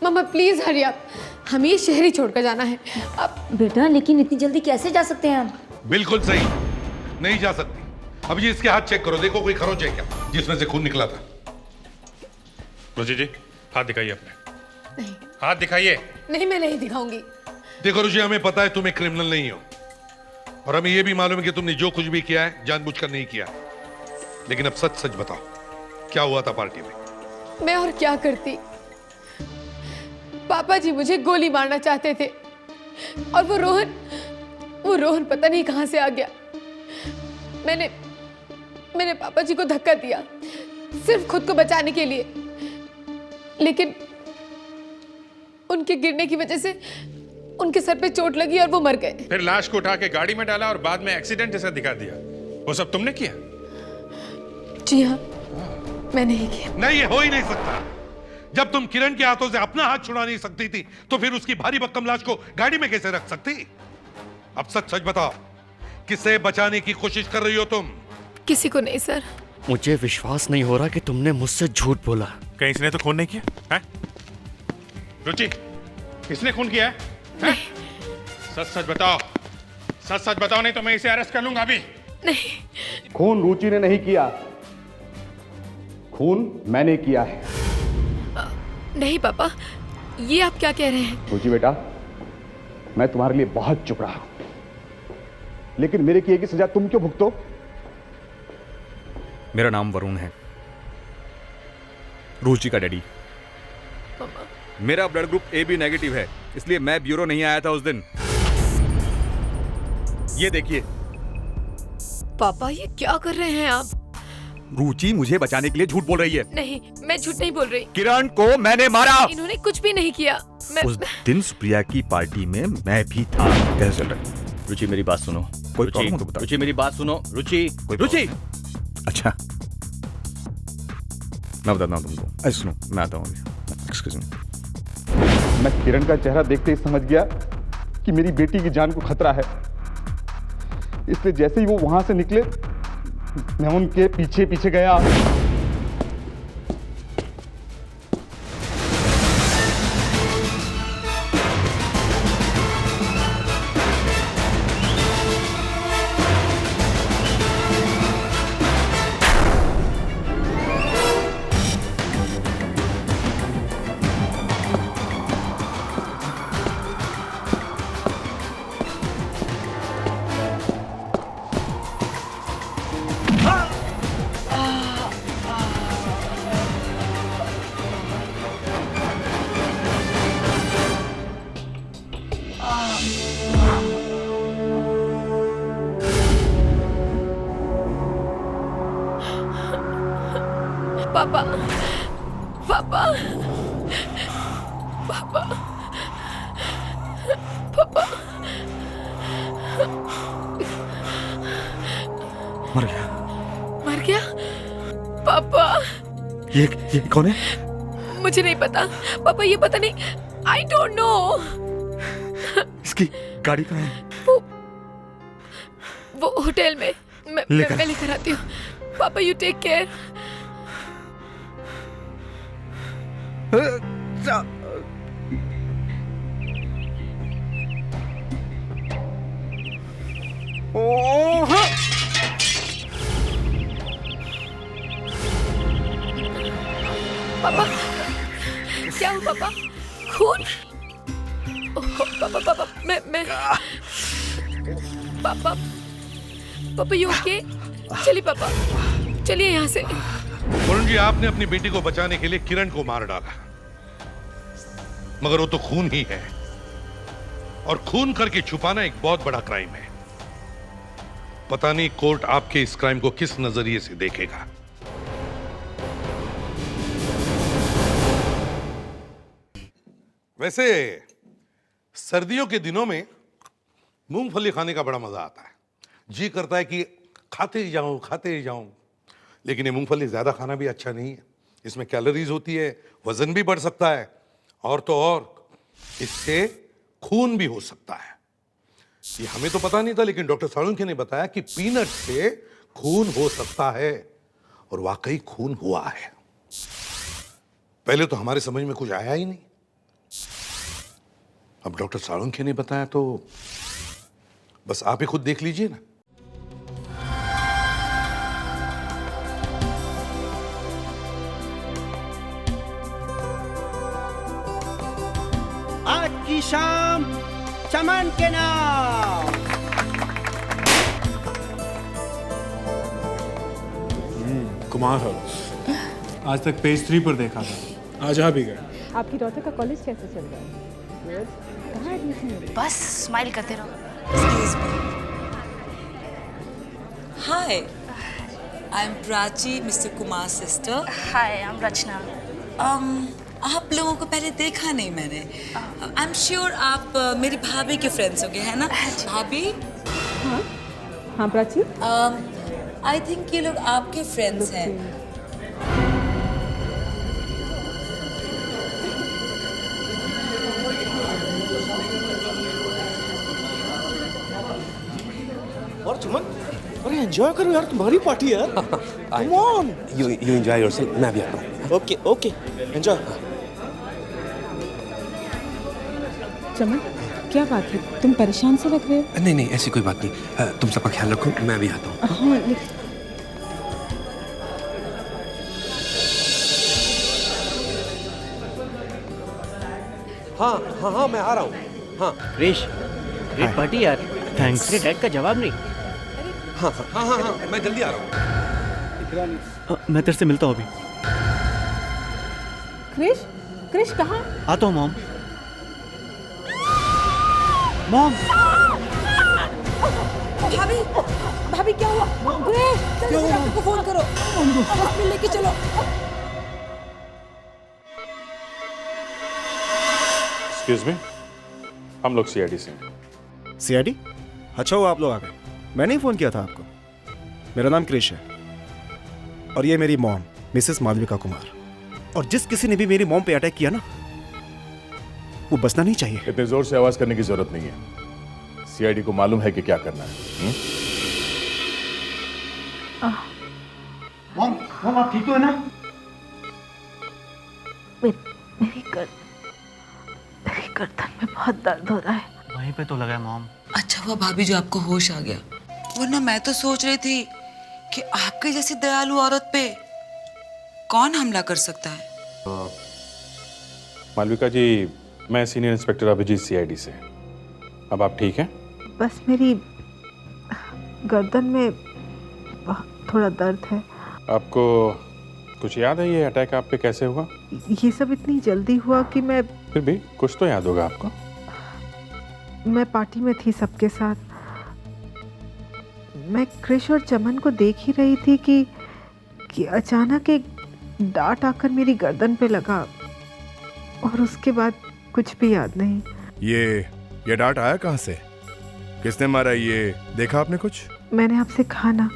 मम्मा प्लीज हरी आप, हमें ये शहर ही छोड़कर जाना है अब। बेटा लेकिन इतनी जल्दी कैसे जा सकते हैं हम? बिल्कुल सही, नहीं जा सकती। अब ये इसके हाथ चेक करो, देखो कोई खरोच है क्या जिसमें से खून निकला था। रुचि जी हाथ दिखाइए अपने। नहीं हाथ दिखाइए। नहीं, मैं नहीं दिखाऊंगी। देखो रुचि, हमें पता है तुम एक क्रिमिनल नहीं हो, और हमें यह भी मालूम है कि तुमने जो कुछ भी किया है जानबूझकर नहीं किया। लेकिन अब सच सच बताओ, क्या हुआ था पार्टी में? मैं और क्या करती, पापा जी मुझे गोली मारना चाहते थे और वो रोहन पता नहीं कहां से आ गया। मैंने पापा जी को धक्का दिया सिर्फ खुद को बचाने के लिए, लेकिन उनके गिरने की वजह से उनके सर पे चोट लगी और वो मर गए। फिर लाश को उठा के गाड़ी में डाला और बाद में एक्सीडेंट जैसा दिखा दिया। वो सब तुमने किया? जी हाँ, मैंने ही किया। नहीं, ये हो ही नहीं सकता। जब तुम किरण के हाथों से अपना हाथ छुड़ा नहीं सकती थी, तो फिर उसकी भारी भरकम लाश को गाड़ी में कैसे रख सकती? अब सच सच बताओ, किसे बचाने की कोशिश कर रही हो तुम? किसी को नहीं सर। मुझे विश्वास नहीं हो रहा कि तुमने मुझसे झूठ बोला। कहीं इसने तो खून नहीं किया है? रुचि, इसने खून किया है? हैं? सच सच बताओ, सच सच बताओ, नहीं तो मैं इसे अरेस्ट कर लूंगा अभी। नहीं, खून रुचि ने नहीं किया, खून मैंने किया है। नहीं पापा, ये आप क्या कह रहे हैं? रुचि बेटा, मैं तुम्हारे लिए बहुत चुप रहा हूं, लेकिन मेरे किए की सजा तुम क्यों भुगतो? मेरा नाम वरुण है, रुचि का डैडी। मेरा ब्लड ग्रुप AB नेगेटिव है, इसलिए मैं ब्यूरो नहीं आया था उस दिन। ये देखिए। पापा ये क्या कर रहे हैं आप? रुचि मुझे बचाने के लिए झूठ बोल रही है। नहीं, मैं झूठ नहीं बोल रही। किरण को मैंने मारा। इन्होंने कुछ भी नहीं किया। उस दिन सुप्रिया की पार्टी में मैं भी था। कैसे चल रहा है? रुचि मेरी बात सुनो। कोई प्रॉब्लम हो तो बताओ। रुचि मेरी बात सुनो। रुचि, रुचि। अच्छा, मैं बताता हूँ तुमको। ऐसे सुनो, मैं आता हूँ अभी। Excuse me. मैं किरण का चेहरा देखते ही समझ गया कि मेरी बेटी की जान को खतरा है, इसलिए जैसे ही वो वहां से निकले मैं उनके पीछे पीछे गया। पापा, पापा, पापा, पापा। मर गया। मर गया? पापा। ये कौन है? मुझे नहीं पता पापा, ये पता नहीं, आई डोंट नो। इसकी गाड़ी कहाँ है? वो होटल में। मैं लेकर आती हूँ। पापा यू टेक केयर। पापा क्या हुआ पापा? खून? ओह, पापा मैं पापा पापा यू ओके? चलिए पापा, चलिए यहाँ से। वरुण जी, आपने अपनी बेटी को बचाने के लिए किरण को मार डाला, मगर वो तो खून ही है, और खून करके छुपाना एक बहुत बड़ा क्राइम है। पता नहीं कोर्ट आपके इस क्राइम को किस नजरिए से देखेगा। वैसे सर्दियों के दिनों में मूंगफली खाने का बड़ा मजा आता है। जी करता है कि खाते ही जाऊं, लेकिन ये मूंगफली ज्यादा खाना भी अच्छा नहीं है। इसमें कैलोरीज होती है, वजन भी बढ़ सकता है, और तो और इससे खून भी हो सकता है। ये हमें तो पता नहीं था, लेकिन डॉक्टर साळुंखे ने बताया कि पीनट से खून हो सकता है, और वाकई खून हुआ है। पहले तो हमारे समझ में कुछ आया ही नहीं, अब डॉक्टर साळुंखे ने बताया तो बस आप ही खुद देख लीजिए ना। आज की शाम चमन के नाम। कुमार हाउस आज तक पेज 3 पर देखा था, आज आ भी गए। आपकी डॉटर का कॉलेज कैसे चल रहा है? कहाँ एडमिशन है? बस स्माइल करते रहो। Excuse me. Hi, I'm Prachi, Mr. Kumar's sister. Hi, I'm Rachna. आप लोगों को पहले देखा नहीं मैंने। I'm sure आप मेरी भाभी के फ्रेंड्स होंगे, है ना? भाभी? हाँ, हाँ प्राची। I think ये लोग आपके फ्रेंड्स हैं। और चमन, अरे एंजॉय करो यार, तुम्हारी पार्टी है यार। Come on. You enjoy yourself, मैं भी आता हूँ। Okay okay, enjoy. चमन, क्या बात है? तुम परेशान से लग रहे हो। नहीं ऐसी कोई बात नहीं, तुम सबका ख्याल रखो, मैं भी आता हूँ। हाँ लेकिन हाँ मैं आ रहा हूँ। हाँ क्रिश, ग्रेट पार्टी यार। थैंक्स। तेरे डैड का जवाब नहीं। हाँ मैं जल्दी आ रहा हूँ। मैं तेरे से मिलता हूँ अभी। क्रिश कहाँ? आता हूँ मॉम। मॉम, भाभी क्या हुआ? जल्दी से डॉक्टर को फोन करो, हॉस्पिटल लेके चलो। एक्सक्यूज मी, हम लोग सीआईडी से। सीआईडी? अच्छा हुआ आप लोग आ गए, मैंने ही फोन किया था आपको। मेरा नाम क्रिश है, और ये मेरी मॉम मिसेस मालविका कुमार। और जिस किसी ने भी मेरी मॉम पे अटैक किया ना, वो बचना नहीं चाहिए। इतने जोर से आवाज करने की जरूरत नहीं है, सीआईडी को मालूम है कि क्या करना है। मॉम आप ठीक हो ना? मेरी गर्दन में बहुत दर्द हो रहा है। वहीं पे तो लगा है मॉम। अच्छा हुआ भाभी जो आपको होश आ गया, वरना मैं तो सोच रही थी कि आपके जैसी दयालु औरत पे कौन हमला कर सकता है। मालविका जी, मैं सीनियर इंस्पेक्टर अभिजीत सीआईडी से। अब आप ठीक हैं? बस मेरी गर्दन में थोड़ा दर्द है। आपको कुछ याद है ये अटैक आप पे कैसे हुआ? ये सब इतनी जल्दी हुआ कि मैं फिर भी कुछ तो याद होगा आपको। मैं पार्टी में थी सबके साथ। मैं क्रिश और चमन को देख ही रही थी कि अचानक एक डांट आकर मेरी गर्दन पे लगा, और उसके बाद कुछ भी याद नहीं। ये डांट आया कहाँ से? किसने मारा? ये देखा आपने कुछ? मैंने आपसे कहा ना,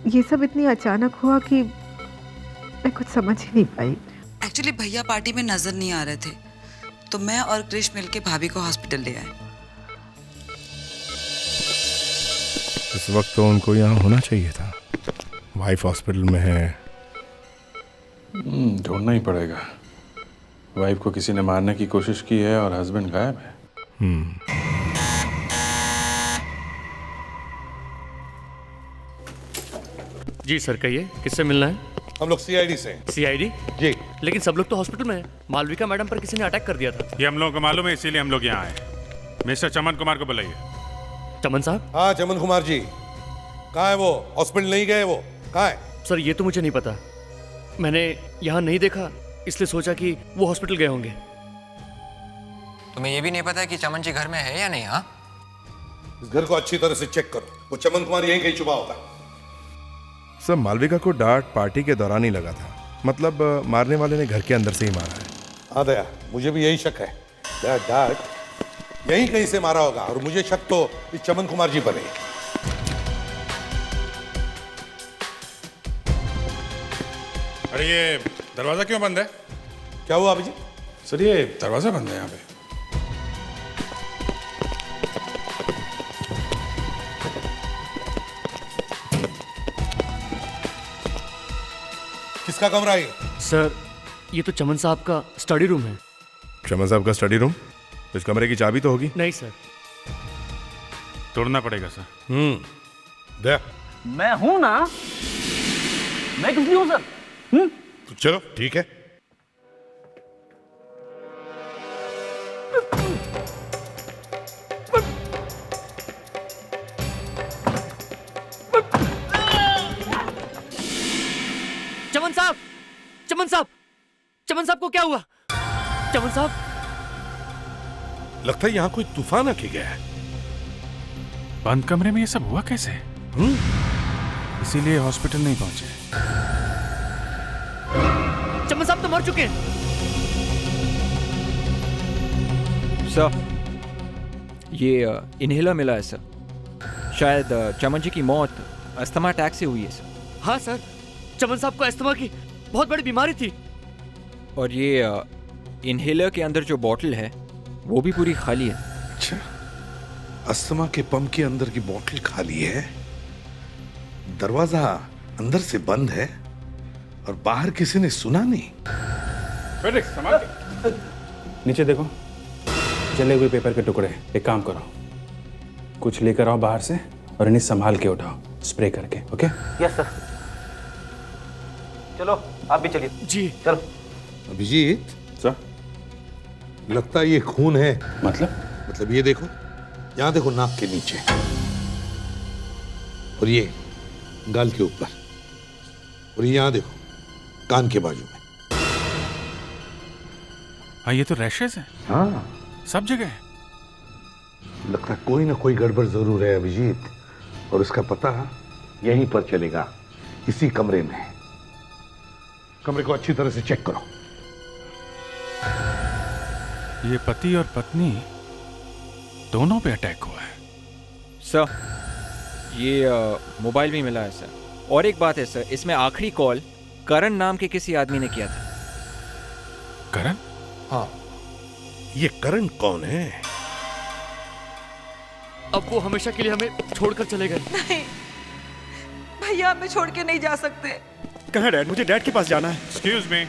ये सब इतनी अचानक हुआ कि मैं कुछ समझ ही नहीं पाई। एक्चुअली भैया पार्टी में नजर नहीं आ रहे थे, तो मैं और क्रिश मिलके भाभी को हॉस्पिटल ले आए। इस वक्त तो उनको यहाँ होना चाहिए था। वाइफ हॉस्पिटल में है। ढूंढना ही पड़ेगा। वाइफ को किसी ने मारने की कोशिश की है और हस्बैंड गायब है। जी सर, कहिए किससे मिलना है? हम लोग सीआईडी से। सीआईडी? जी। लेकिन सब लोग तो हॉस्पिटल में हैं। मालविका मैडम पर किसी ने अटैक कर दिया था। ये हम लोगों को मालूम है, इसीलिए हम लोग यहाँ आए। मिस्टर चमन कुमार को बुलाइए। चमन साहब? हाँ चमन कुमार जी, कहाँ है वो? हॉस्पिटल नहीं गए वो? कहाँ है? सर ये तो मुझे नहीं पता, मैंने यहाँ नहीं देखा, इसलिए सोचा कि वो हॉस्पिटल गए होंगे। तुम्हें ये भी नहीं पता कि चमन जी घर में है या नहीं? हाँ, इस घर को अच्छी तरह से चेक करो, वो चमन कुमार यहीं कहीं छुपा होगा। सर मालविका को डांट पार्टी के दौरान ही लगा था, मतलब मारने वाले ने घर के अंदर से ही मारा है। हाँ दया, मुझे भी यही शक है। डांट यहीं कहीं से मारा होगा और मुझे शक तो इस चमन कुमार जी पर है। अरे ये दरवाजा क्यों बंद है? क्या हुआ अभिजीत? सर ये दरवाजा बंद है यहाँ पे। किसका कमरा है? सर ये तो चमन साहब का स्टडी रूम है। चमन साहब का स्टडी रूम? इस कमरे की चाबी तो होगी? नहीं सर। तोड़ना पड़ेगा सर। दया, मैं हूं ना, मैं किस लिए हूं सर? तो चलो ठीक है। चमन साहब, चमन साहब, चमन साहब को क्या हुआ? चमन साहब, लगता है यहाँ कोई तूफान आके गया है। बंद कमरे में ये सब हुआ कैसे? इसीलिए हॉस्पिटल नहीं पहुंचे। चमन साहब तो मर चुके हैं। सर ये इनहेलर मिला है सर, शायद चमन जी की मौत अस्थमा अटैक से हुई है सर। हाँ सर, चमन साहब को अस्थमा की बहुत बड़ी बीमारी थी। और ये इनहेलर के अंदर जो बॉटल है वो भी पूरी खाली है। अच्छा, अस्थमा के पंप के अंदर की बोतल खाली है, दरवाजा अंदर से बंद है और बाहर किसी ने सुना नहीं। संभाल के। नीचे देखो, जले हुए पेपर के टुकड़े। एक काम करो, कुछ लेकर आओ बाहर से और इन्हें संभाल के उठाओ, स्प्रे करके। ओके? Yes sir. चलो आप भी चलिए। जी चलो। अभिजीत सर, लगता है ये खून है। मतलब ये देखो, यहाँ देखो नाक के नीचे, और ये गाल के ऊपर, और ये यहाँ देखो कान के बाजू में। हाँ ये तो रैशेस है। हाँ सब जगह है। लगता है कोई ना कोई गड़बड़ जरूर है अभिजीत, और उसका पता यहीं पर चलेगा, इसी कमरे में। कमरे को अच्छी तरह से चेक करो। ये पति और पत्नी दोनों पे अटैक हुआ है। सर ये मोबाइल भी मिला है सर। और एक बात है सर, इसमें आखिरी कॉल करण नाम के किसी आदमी ने किया था। करण? हाँ, ये करण कौन है? अब वो हमेशा के लिए हमें छोड़कर चले गए। नहीं भैया, हमें छोड़ के नहीं जा सकते। कहाँ है डैड? मुझे डैड के पास जाना है। एक्सक्यूज मी,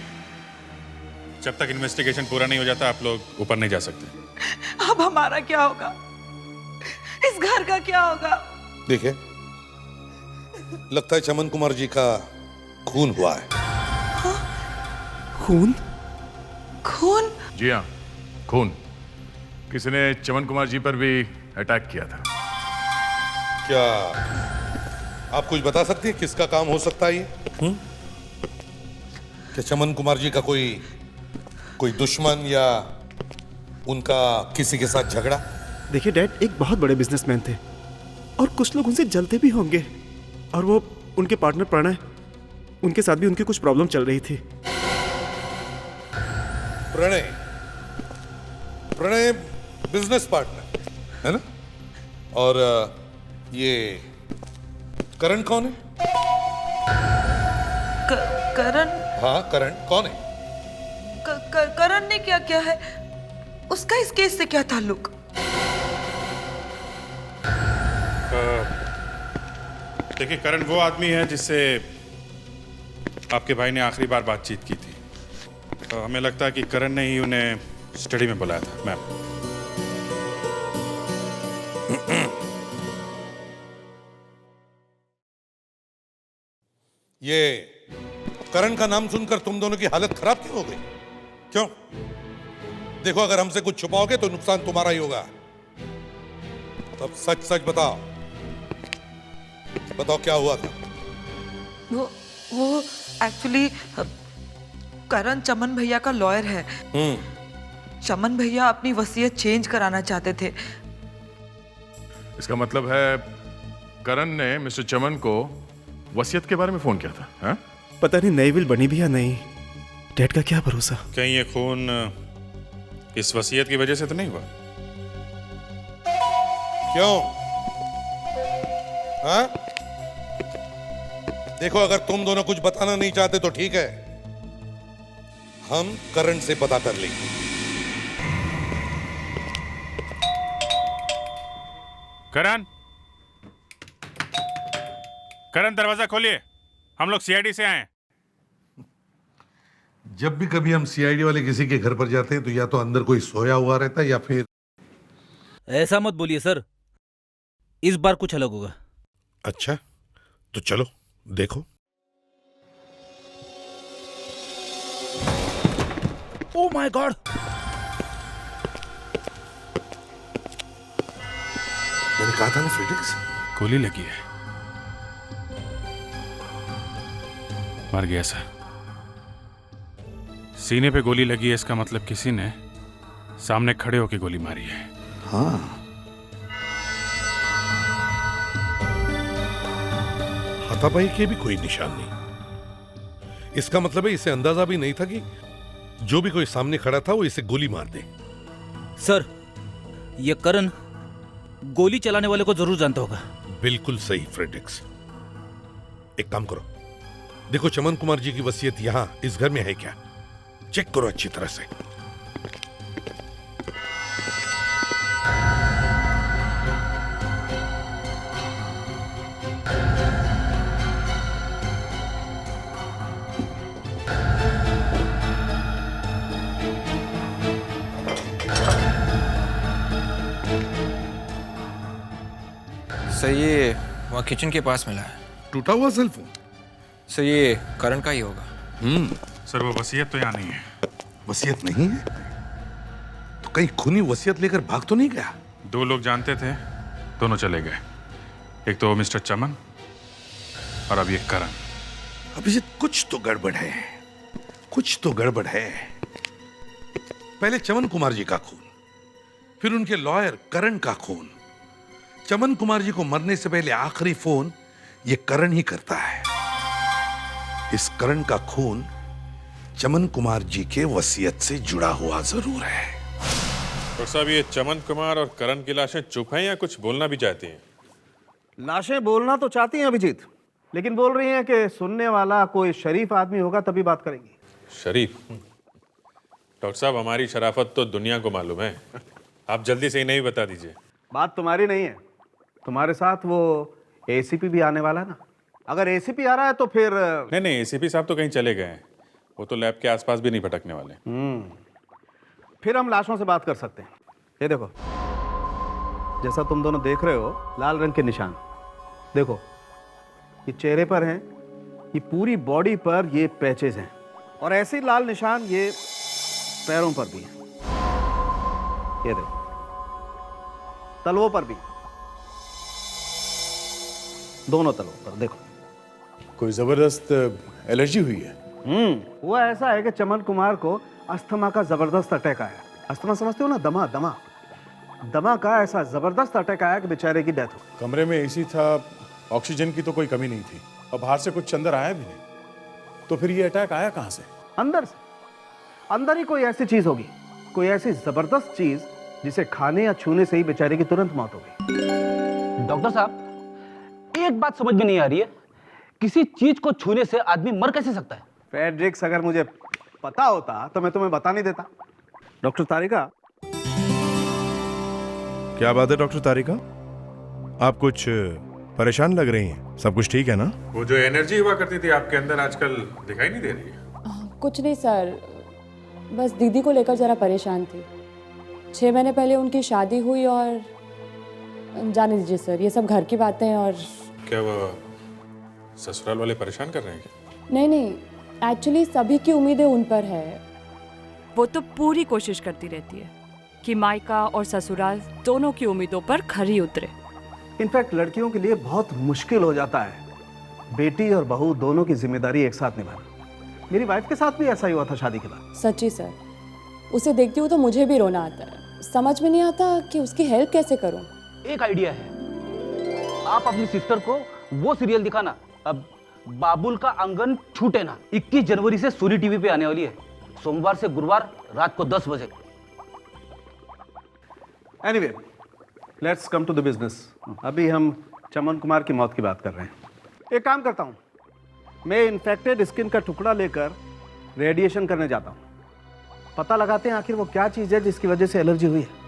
जब तक इन्वेस्टिगेशन पूरा नहीं हो जाता आप लोग ऊपर नहीं जा सकते। अब हमारा क्या होगा? इस घर का क्या होगा? देखिए, लगता है चमन कुमार जी का खून हुआ है। हाँ? खून? खून? जी हाँ, खून। किसी ने चमन कुमार जी पर भी अटैक किया था। क्या आप कुछ बता सकते हैं किसका काम हो सकता है ये? क्या चमन कुमार जी का कोई दुश्मन या उनका किसी के साथ झगड़ा? देखिए डैड, एक बहुत बड़े बिजनेसमैन थे और कुछ लोग उनसे जलते भी होंगे, और वो उनके पार्टनर प्रणय, उनके साथ भी उनकी कुछ प्रॉब्लम चल रही थी। प्रणय बिजनेस पार्टनर है ना? और ये करण कौन है? करण? हाँ, करण कौन है? करण ने क्या किया है? उसका इस केस से क्या ताल्लुक? देखिए, करण वो आदमी है जिससे आपके भाई ने आखिरी बार बातचीत की थी। हमें लगता है कि करण ने ही उन्हें स्टडी में बुलाया था मैम। ये करण का नाम सुनकर तुम दोनों की हालत खराब क्यों हो गई? क्यों? देखो, अगर हमसे कुछ छुपाओगे तो नुकसान तुम्हारा ही होगा। तब सच सच बताओ, बताओ क्या हुआ था? वो एक्चुअली करण चमन भैया का लॉयर है। चमन भैया अपनी वसीयत चेंज कराना चाहते थे। इसका मतलब है करण ने मिस्टर चमन को वसीयत के बारे में फोन किया था, हाँ? पता नहीं नई विल बनी भी या नहीं। डैड का क्या भरोसा? कहीं ये खून इस वसीयत की वजह से तो नहीं हुआ? क्यों? हाँ? देखो, अगर तुम दोनों कुछ बताना नहीं चाहते तो ठीक है, हम करण से पता कर लेंगे। करण, करण दरवाजा खोलिए, हम लोग सीआईडी से आए हैं। जब भी कभी हम सीआईडी वाले किसी के घर पर जाते हैं तो या तो अंदर कोई सोया हुआ रहता है या फिर... ऐसा मत बोलिए सर, इस बार कुछ अलग होगा। अच्छा, तो चलो देखो। Oh my God! मैंने कहा था ना फ्रेडरिक्स, गोली लगी है। मर गया सर। सीने पे गोली लगी है, इसका मतलब किसी ने सामने खड़े होकर गोली मारी है। हाँ, हाथापाई के भी कोई निशान नहीं। इसका मतलब है इसे अंदाजा भी नहीं था कि जो भी कोई सामने खड़ा था वो इसे गोली मार दे। सर, ये करण गोली चलाने वाले को जरूर जानता होगा। बिल्कुल सही फ्रेडरिक्स। एक काम करो, देखो चमन कुमार जी की वसीयत यहां इस घर में है क्या? चेक करो अच्छी तरह से। सर ये वहाँ किचन के पास मिला है। टूटा हुआ सेल फोन? सर ये करण का ही होगा। सर वो वसीयत तो यहाँ नहीं है। वसीयत नहीं है? तो कहीं खूनी वसीयत लेकर भाग तो नहीं गया? दो लोग जानते थे, दोनों चले गए। एक तो मिस्टर चमन और अब ये करण। अभिजीत, कुछ तो गड़बड़ है, कुछ तो गड़बड़ है। पहले चमन कुमार जी का खून, फिर उनके लॉयर करण का खून। चमन कुमार जी को मरने से पहले आखिरी फोन ये करण ही करता है। इस करण का खून चमन कुमार जी के वसीयत से जुड़ा हुआ जरूर है। तो साहब, ये चमन कुमार और करण की लाशें चुप हैं या कुछ बोलना भी चाहती हैं? लाशें बोलना तो चाहती हैं अभिजीत, लेकिन बोल रही हैं कि सुनने वाला कोई शरीफ आदमी होगा तभी बात करेंगी। शरीफ? डॉक्टर साहब, हमारी शराफत तो दुनिया को मालूम है। आप जल्दी से ही नहीं बता दीजिए। बात तुम्हारी नहीं है, तुम्हारे साथ वो एसीपी भी आने वाला है ना। अगर एसीपी आ रहा है तो फिर... नहीं, एसीपी साहब तो कहीं चले गए हैं, वो तो लैब के आसपास भी नहीं भटकने वाले। फिर हम लाशों से बात कर सकते हैं। ये देखो, जैसा तुम दोनों देख रहे हो, लाल रंग के निशान देखो, ये चेहरे पर हैं, ये पूरी बॉडी पर ये पैचेज हैं, और ऐसे ही लाल निशान ये पैरों पर भी हैं। ये देखो, तलवों पर भी, दोनों तलवों पर देखो। कोई जबरदस्त एलर्जी हुई है? वो ऐसा है कि चमन कुमार को अस्थमा का जबरदस्त अटैक आया। अस्थमा समझते हो ना? दमा का ऐसा जबरदस्त अटैक आया कि बेचारे की डेथ हो। कमरे में एसी था, ऑक्सीजन की तो कोई कमी नहीं थी, और बाहर से कुछ अंदर आया भी नहीं, तो फिर ये अटैक आया कहां से? अंदर से। अंदर ही कोई ऐसी चीज होगी, कोई ऐसी जबरदस्त चीज जिसे खाने या छूने से ही बेचारे की तुरंत मौत हो गई। डॉक्टर साहब, एक बात समझ में नहीं आ रही है, किसी चीज को छूने से आदमी मर कैसे सकता है? फ्रेडरिक्स, अगर मुझे पता होता तो मैं तुम्हें बता नहीं देता। डॉक्टर तारिका। क्या बात है डॉक्टर तारिका, आप कुछ परेशान लग रही हैं? सब कुछ ठीक है ना? वो जो एनर्जी हुआ करती थी आपके अंदर आजकल दिखाई नहीं दे रही है। कुछ नहीं सर, बस दीदी को लेकर ज़रा परेशान थी। 6 महीने पहले उनकी शादी हुई और जाने दीजिए सर, ये सब घर की बातें हैं। और क्या वो ससुराल वाले परेशान कर रहे हैं क्या? नहीं, एक्चुअली सभी की उम्मीदें उन पर है। वो तो पूरी कोशिश करती रहती है कि मायका और ससुराल दोनों की उम्मीदों पर खरी उतरे। इनफैक्ट लड़कियों के लिए बहुत मुश्किल हो जाता है बेटी और बहू दोनों की जिम्मेदारी एक साथ निभाना। मेरी वाइफ के साथ भी ऐसा ही हुआ था शादी के बाद। सच्ची सर, उसे देखती हूँ तो मुझे भी रोना आता है। समझ में नहीं आता कि उसकी हेल्प कैसे करूँ। एक आइडिया है, आप अपनी सिस्टर को वो सीरियल दिखाना, अब बाबुल का आंगन छूटे ना। 21 जनवरी से सूरी टीवी पे आने वाली है, सोमवार से गुरुवार रात को 10 बजे। Anyway, let's come to the business. अभी हम चमन कुमार की मौत की बात कर रहे हैं। एक काम करता हूँ, मैं इन्फेक्टेड स्किन का टुकड़ा लेकर रेडिएशन करने जाता हूँ। पता लगाते हैं आखिर वो क्या चीज़ है जिसकी वजह से एलर्जी हुई है।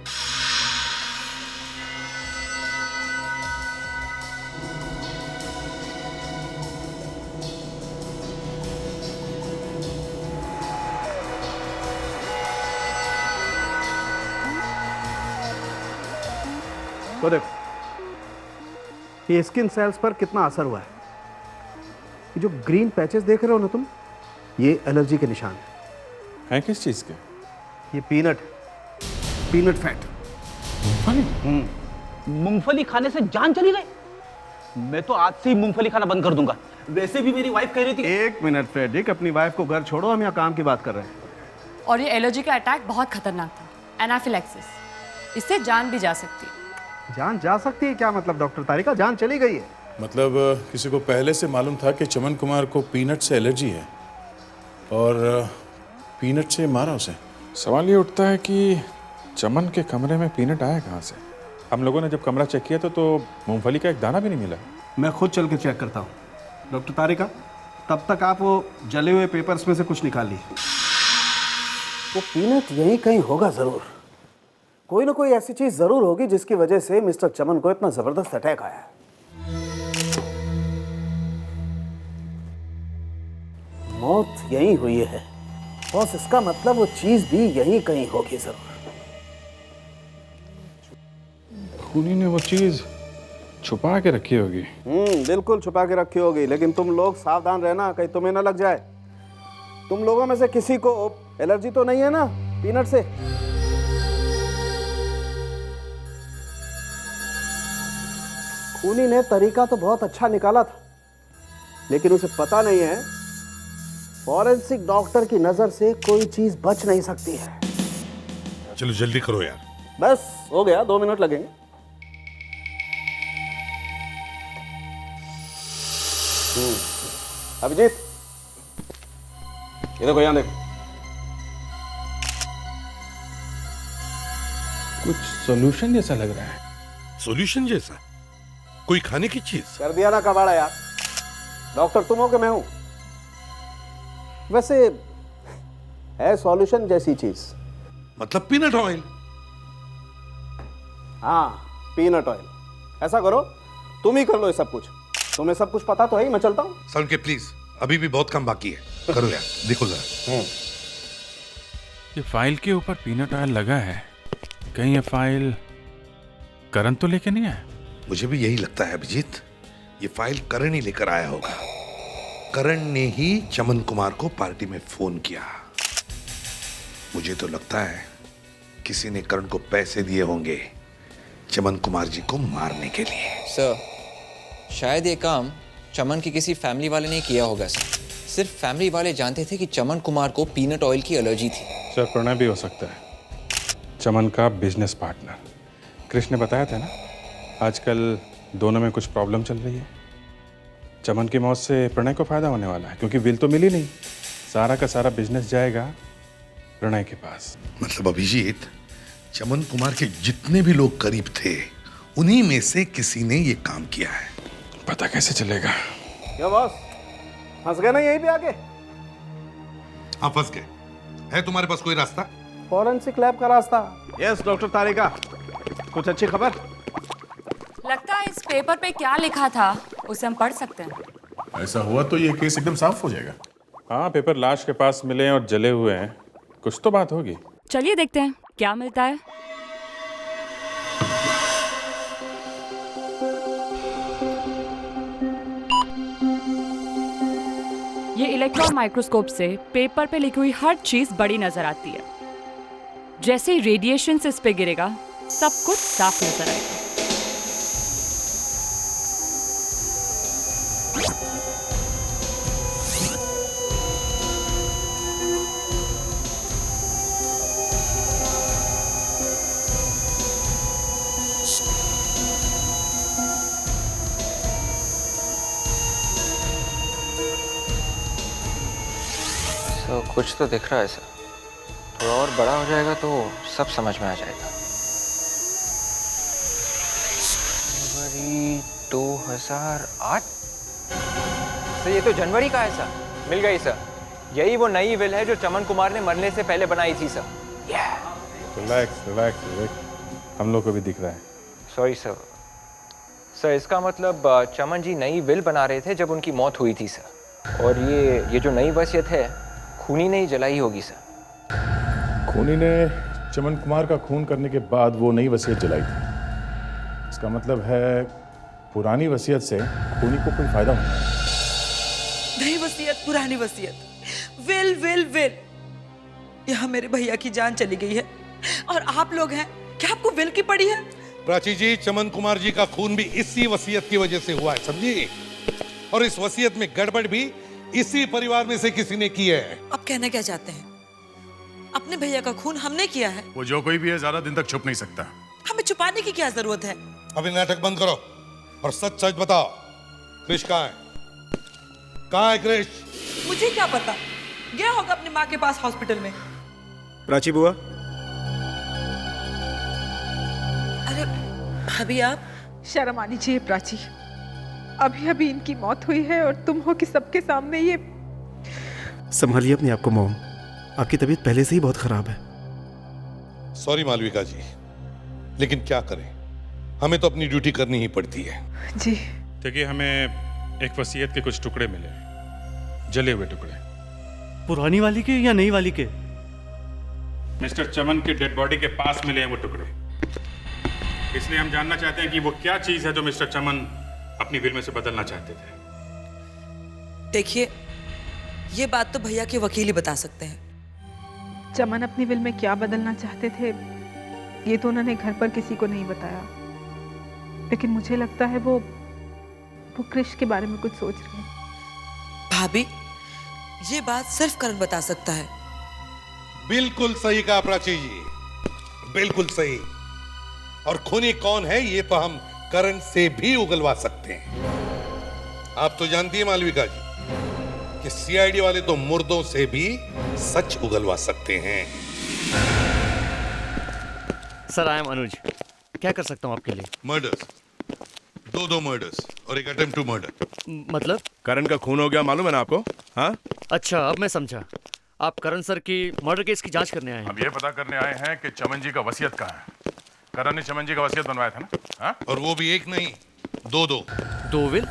तो देखो, ये स्किन सेल्स पर कितना असर हुआ है। ये जो ग्रीन पैचेस देख रहे हो ना तुम, ये एलर्जी के निशान हैं। किस चीज़ के? ये पीनट फैट। मूंगफली खाने से जान चली गई। मैं तो आज से ही मूंगफली खाना बंद कर दूंगा। वैसे भी मेरी वाइफ कह रही थी। एक मिनट फ्रेडिक, अपनी वाइफ को घर छोड़ो, हम यहाँ काम की बात कर रहे हैं। और ये एलर्जी का अटैक बहुत खतरनाक था, एनाफिलैक्सिस। इससे जान भी जा सकती है। जान जा सकती है क्या मतलब डॉक्टर तारिका? जान चली गई है। मतलब किसी को पहले से मालूम था कि चमन कुमार को पीनट से एलर्जी है और पीनट से मारा उसे। सवाल ये उठता है कि चमन के कमरे में पीनट आया कहाँ से? हम लोगों ने जब कमरा चेक किया तो मूंगफली का एक दाना भी नहीं मिला। मैं खुद चल के चेक करता हूँ। डॉक्टर तारिका, तब तक आप वो जले हुए पेपर्स में से कुछ निकाल लीजिए। वो पीनट यहीं कहीं होगा जरूर। कोई ना कोई ऐसी चीज जरूर होगी जिसकी वजह से मिस्टर चमन को इतना जबरदस्त अटैक आया है। मौत यहीं हुई है बॉस, इसका मतलब वो चीज भी यहीं कहीं होगी जरूर। खूनी ने वो चीज छुपा के रखी होगी। बिल्कुल छुपा के रखी होगी, लेकिन तुम लोग सावधान रहना कहीं तुम्हें ना लग जाए। तुम लोगों में से किसी को एलर्जी तो नहीं है ना पीनट से? खूनी ने तरीका तो बहुत अच्छा निकाला था, लेकिन उसे पता नहीं है फॉरेंसिक डॉक्टर की नजर से कोई चीज बच नहीं सकती है। चलो जल्दी करो यार। बस हो गया, 2 मिनट लगेंगे। अभिजीत, ये देखो, यहाँ देखो। कुछ सॉल्यूशन जैसा लग रहा है। सॉल्यूशन जैसा? कोई खाने की चीज? कर दिया ना कबाड़ा यार। डॉक्टर तुम हो कि मैं हूं? वैसे है सॉल्यूशन जैसी चीज। मतलब पीनट ऑयल? हाँ, पीनट ऑयल। ऐसा करो, तुम ही कर लो ये सब कुछ। तुम्हें सब कुछ पता तो है ही। मैं चलता हूँ। सर के प्लीज, अभी भी बहुत काम बाकी है। करो यार, देखो जरा। ये फाइल के ऊपर पीनट ऑयल लगा है, कहीं ये फाइल करण तो लेके नहीं आया? मुझे भी यही लगता है अभिजीत, ये फाइल करण ही लेकर आया होगा। करण ने ही चमन कुमार को पार्टी में फोन किया। मुझे तो लगता है किसी ने करण को पैसे दिए होंगे चमन कुमार जी को मारने के लिए। सर, शायद ये काम चमन की किसी फैमिली वाले ने किया होगा सर। सिर्फ फैमिली वाले जानते थे कि चमन कुमार को पीनट ऑयल की एलर्जी थी। सर, प्रणय भी हो सकता है, चमन का बिजनेस पार्टनर। कृष्ण ने बताया था ना, आजकल दोनों में कुछ प्रॉब्लम चल रही है। चमन की मौत से प्रणय को फायदा होने वाला है, क्योंकि विल तो मिली नहीं। सारा का सारा बिजनेस जाएगा प्रणय के पास। मतलब अभिजीत, चमन कुमार के जितने भी लोग करीब थे, उन्हीं में से किसी ने ये काम किया है। पता कैसे चलेगा? क्या बॉस, फंस गए ना यहीं पे आके? हाँ, फंस गए। है तुम्हारे पास कोई रास्ता? फॉरेंसिक लैब का रास्ता। यस डॉक्टर तारिका, कुछ अच्छी खबर? लगता है इस पेपर पे क्या लिखा था उसे हम पढ़ सकते हैं। ऐसा हुआ तो ये केस एकदम साफ हो जाएगा। हाँ, पेपर लाश के पास मिले और जले हुए हैं, कुछ तो बात होगी। चलिए देखते हैं क्या मिलता है। ये इलेक्ट्रॉन माइक्रोस्कोप से पेपर पे लिखी हुई हर चीज बड़ी नजर आती है। जैसे ही रेडिएशन इस पे गिरेगा सब कुछ साफ नजर आएगा। तो कुछ तो दिख रहा है सर, थोड़ा और बड़ा हो जाएगा तो सब समझ में आ जाएगा। जनवरी 2008 सर, ये तो जनवरी का है सर। मिल गई सर, यही वो नई विल है जो चमन कुमार ने मरने से पहले बनाई थी सर। रिलैक्स रिलैक्स रिलैक्स, हम लोग को भी दिख रहा है। Sorry sir. सर इसका मतलब चमन जी नई विल बना रहे थे जब उनकी मौत हुई थी सर। और ये जो नई वसीयत है खूनी ने ही जलाई होगी सर। खूनी ने चमन कुमार का खून करने के बाद वो नई वसीयत जलाई थी। इसका मतलब है पुरानी वसीयत से खूनी को कोई फायदा होगा। नई वसीयत, पुरानी वसीयत, विल विल विल। यहाँ मेरे भैया की जान चली गई है और आप लोग हैं, क्या आपको विल की पड़ी है? प्राची जी, चमन कुमार जी का खून भी इसी वसीयत की वजह से हुआ है, समझी? और इस वसीयत में गड़बड़ भी इसी परिवार में से किसी ने की है। आप कहना क्या चाहते हैं? अपने भैया का खून हमने किया है? वो जो कोई भी है ज्यादा दिन तक छुप नहीं सकता। हमें छुपाने की क्या जरूरत है? अभी नाटक बंद करो और सच सच बताओ, क्रिश कहाँ है? कहाँ है क्रिश? मुझे क्या पता, गया होगा अपनी माँ के पास हॉस्पिटल में। प्राची बुआ। अरे भाभी आप? शर्म आनी चाहिए प्राची, अभी अभी इनकी मौत हुई है और तुम हो कि सबके सामने ये। संभालिए अपने आप को मॉम, आपकी तबीयत पहले से ही बहुत खराब है। सॉरी मालविका जी, लेकिन क्या करें, हमें तो अपनी ड्यूटी करनी ही पड़ती है। जी। देखिए, हमें एक वसीयत के कुछ टुकड़े मिले, जले हुए टुकड़े। पुरानी वाली के या नई वाली के? मिस्टर चमन के डेड बॉडी के पास मिले हैं वो टुकड़े। इसलिए हम जानना चाहते हैं कि वो क्या चीज है जो मिस्टर चमन अपनी विल में से बदलना चाहते थे। देखिए, ये बात तो भैया के वकील ही बता सकते हैं। चमन अपनी विल में क्या बदलना चाहते थे ये तो उन्होंने घर पर किसी को नहीं बताया, लेकिन मुझे लगता है वो क्रिश के बारे में कुछ सोच रहे हैं। भाभी, ये बात सिर्फ करण बता सकता है। बिल्कुल सही कहा प्राची जी, बिल्कुल सही। और खूनी कौन है ये तो हम करण से भी उगलवा सकते हैं। आप तो जानती है मालविका जी कि सीआईडी वाले तो मुर्दों से भी सच उगलवा सकते हैं। सर, आई एम अनुज, क्या कर सकता हूँ आपके लिए? मर्डर्स, दो मर्डर्स और एक अटेम्प्ट टू मर्डर। मतलब? करण का खून हो गया, मालूम है ना आपको? हाँ? अच्छा, अब मैं समझा। आप करण सर की मर्डर केस की जांच करने आए हैं। हम ये पता करने आए हैं कि चमन जी का वसीयत कहाँ है। करण ने चमन जी का वसीयत बनवाया था ना? हाँ? और वो भी एक नहीं, दो विल?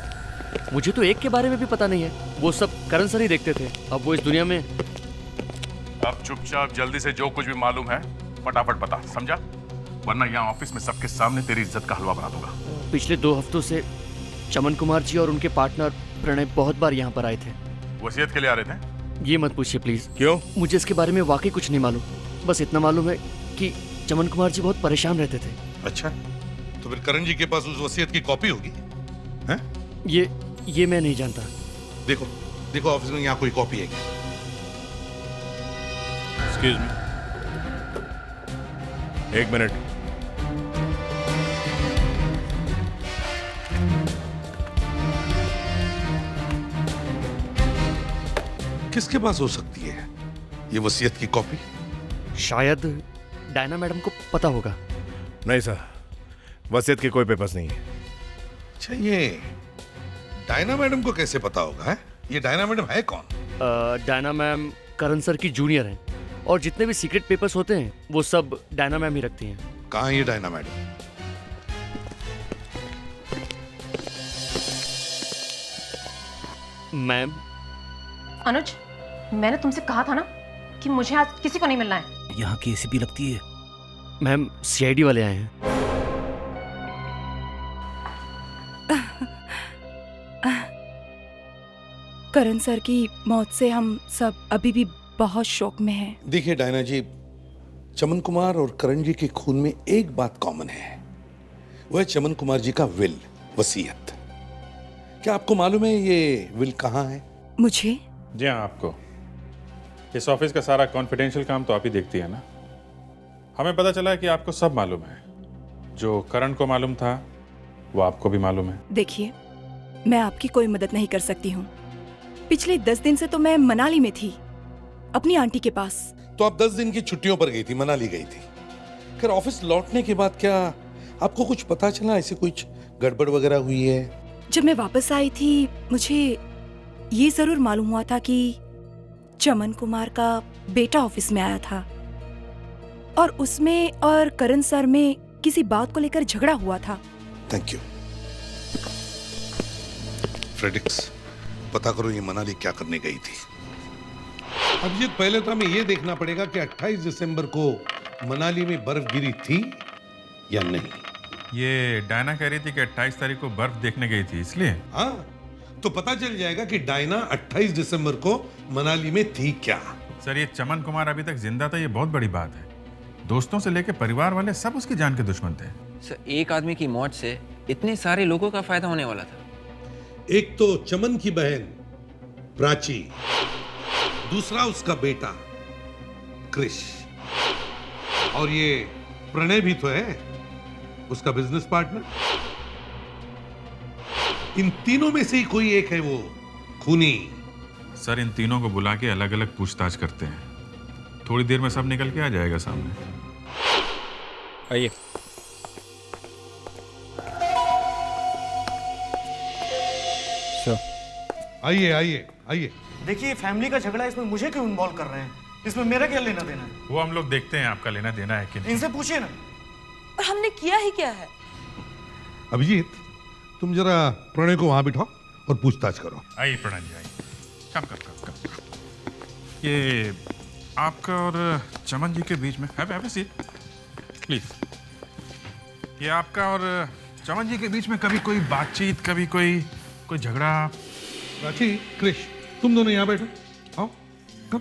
मुझे तो एक के बारे में भी पता नहीं है, वो सब करण सर ही देखते थे। अब वो इस दुनिया में। अब चुपचाप जल्दी से जो कुछ भी मालूम है फटाफट बता, समझा? वरना यहाँ ऑफिस में सबके सामने तेरी इज्जत का हलवा बना दूंगा। पिछले 2 हफ्तों से चमन कुमार जी और उनके पार्टनर प्रणय बहुत बार यहाँ पर आए थे। वसीयत के लिए आ रहे थे? ये मत पूछिए प्लीज। क्यों? मुझे इसके बारे में वाकई कुछ नहीं मालूम। बस इतना मालूम है कि चमन कुमार जी बहुत परेशान रहते थे। अच्छा, तो फिर करण जी के पास उस वसीयत की कॉपी होगी? हैं? ये मैं नहीं जानता। देखो ऑफिस में यहाँ कोई कॉपी है क्या? Excuse me, 1 minute. किसके पास हो सकती है ये वसीयत की कॉपी? शायद डायना मैडम को पता होगा। नहीं सर, वसीयत के कोई पेपर्स नहीं है। अच्छा, ये डायना मैडम को कैसे पता होगा है? ये डायना मैडम है कौन? डायना मैम करण सर की जूनियर हैं और जितने भी सीक्रेट पेपर्स होते हैं वो सब डायना मैम ही रखती हैं। कहाँ है ये डायना मैडम? मैम। अनुज, मैंने तुमसे कहा था ना कि मुझे आज किसी को नहीं मिलना है। यहाँ की एसीपी लगती है। मैम सीआईडी वाले आए हैं। करण सर की मौत से हम सब अभी भी बहुत शोक में हैं। देखिए डायना जी, चमन कुमार और करण जी के खून में एक बात कॉमन है, वह है चमन कुमार जी का विल, वसीयत। क्या आपको मालूम है ये विल कहाँ है? मुझे? जी हाँ, आपको। इस ऑफिस का सारा कॉन्फिडेंशियल काम तो आप ही देखती है ना। हमें पता चला है कि आपको सब मालूम है। जो करण को मालूम था वो आपको भी मालूम है। देखिए, मैं आपकी कोई मदद नहीं कर सकती हूँ। पिछले 10 दिन से तो मैं मनाली में थी, अपनी आंटी के पास। तो आप 10 दिन की छुट्टियों पर गई थी, मनाली गई थी। फिर ऑफिस लौटने के बाद क्या आपको कुछ पता चला, ऐसे कुछ गड़बड़ वगैरह हुई है? जब मैं वापस आई थी, मुझे ये जरूर मालूम हुआ था कि चमन कुमार का बेटा ऑफिस में आया था और उसमें और करण सर में किसी बात को लेकर झगड़ा हुआ था। Thank you. फ्रेडिक्स, पता करो ये मनाली क्या करने गई थी। अभिजीत, पहले तो हमें ये देखना पड़ेगा कि 28 दिसंबर को मनाली में बर्फ गिरी थी या नहीं। ये डायना कह रही थी कि 28 तारीख को बर्फ देखने गई थी, इसलिए। हाँ, तो पता चल जाएगा कि डायना 28 दिसंबर को मनाली में थी क्या। सर, ये चमन कुमार अभी तक जिंदा था, ये बहुत बड़ी बात है। दोस्तों से लेकर परिवार वाले सब उसकी जान के दुश्मन थे। सर, एक आदमी की मौत से इतने सारे लोगों का फायदा होने वाला था। एक तो चमन की बहन प्राची, दूसरा उसका बेटा क्रिश, और ये प्रणय भी तो है, उसका बिजनेस पार्टनर। इन तीनों में से ही कोई एक है वो खूनी। सर, इन तीनों को बुला के अलग अलग पूछताछ करते हैं। थोड़ी देर में सब निकल के आ जाएगा सामने। आइए। आइए आइए आइए। देखिए, फैमिली का झगड़ा है, इसमें मुझे क्यों इन्वॉल्व कर रहे हैं? इसमें मेरा क्या लेना देना है? वो हम लोग देखते हैं आपका लेना देना है कि नहीं। इनसे पूछिए ना। और हमने किया ही क्या है? अभिजीत, तुम जरा प्रणय को वहां बिठाओ और पूछताछ करो। आइए प्रणय जी, आइए। कम। ये आपका और चमन जी के बीच में, हैव अ सीट प्लीज। ये आपका और चमन जी के बीच में कभी कोई बातचीत, कभी कोई झगड़ा? प्राची, क्रिश, तुम दोनों यहाँ बैठो। आओ, कम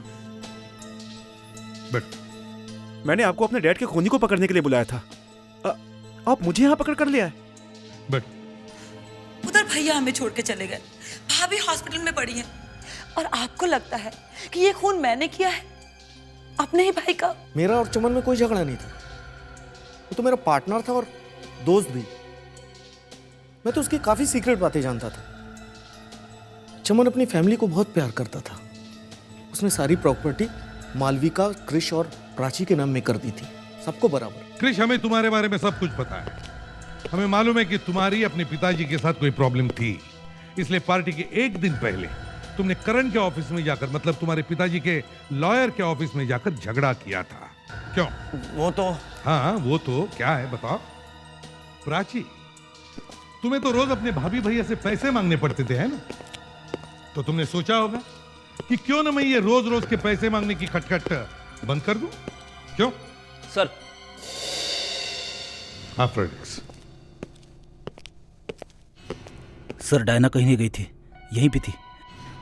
बैठ। मैंने आपको अपने डैड के खूनी को पकड़ने के लिए बुलाया था। आप मुझे यहाँ पकड़ कर लिया है। बैठ। उधर भैया हमें छोड़ के चले गए, भाभी हॉस्पिटल में पड़ी है, और आपको लगता है कि ये खून मैंने किया है अपने ही भाई का? मेरा और चमन में कोई झगड़ा नहीं था। वो तो मेरा पार्टनर था और दोस्त भी। मैं तो उसकी काफी सीक्रेट बातें जानता था। चमन अपनी फैमिली को बहुत प्यार करता था। उसने सारी प्रॉपर्टी मालविका, क्रिश और प्राची के नाम में कर दी थी, सबको बराबर। क्रिश, हमें तुम्हारे बारे में सब कुछ पता है। हमें मालूम है कि तुम्हारी अपने पिताजी के साथ कोई प्रॉब्लम थी, इसलिए पार्टी के एक दिन पहले तुमने करण के ऑफिस में जाकर, मतलब तुम्हारे पिताजी के लॉयर के ऑफिस में जाकर झगड़ा किया था। क्यों? वो तो। हाँ, वो तो क्या है बताओ। प्राची, तुम्हें तो रोज अपने भाभी भैया से पैसे मांगने पड़ते थे, है ना? तो तुमने सोचा होगा कि क्यों ना मैं ये रोज रोज के पैसे मांगने की खटखट बंद कर दूं? क्यों सर? हाँ फ्रेडिक्स। सर, डायना कहीं नहीं गई थी, यहीं पे थी।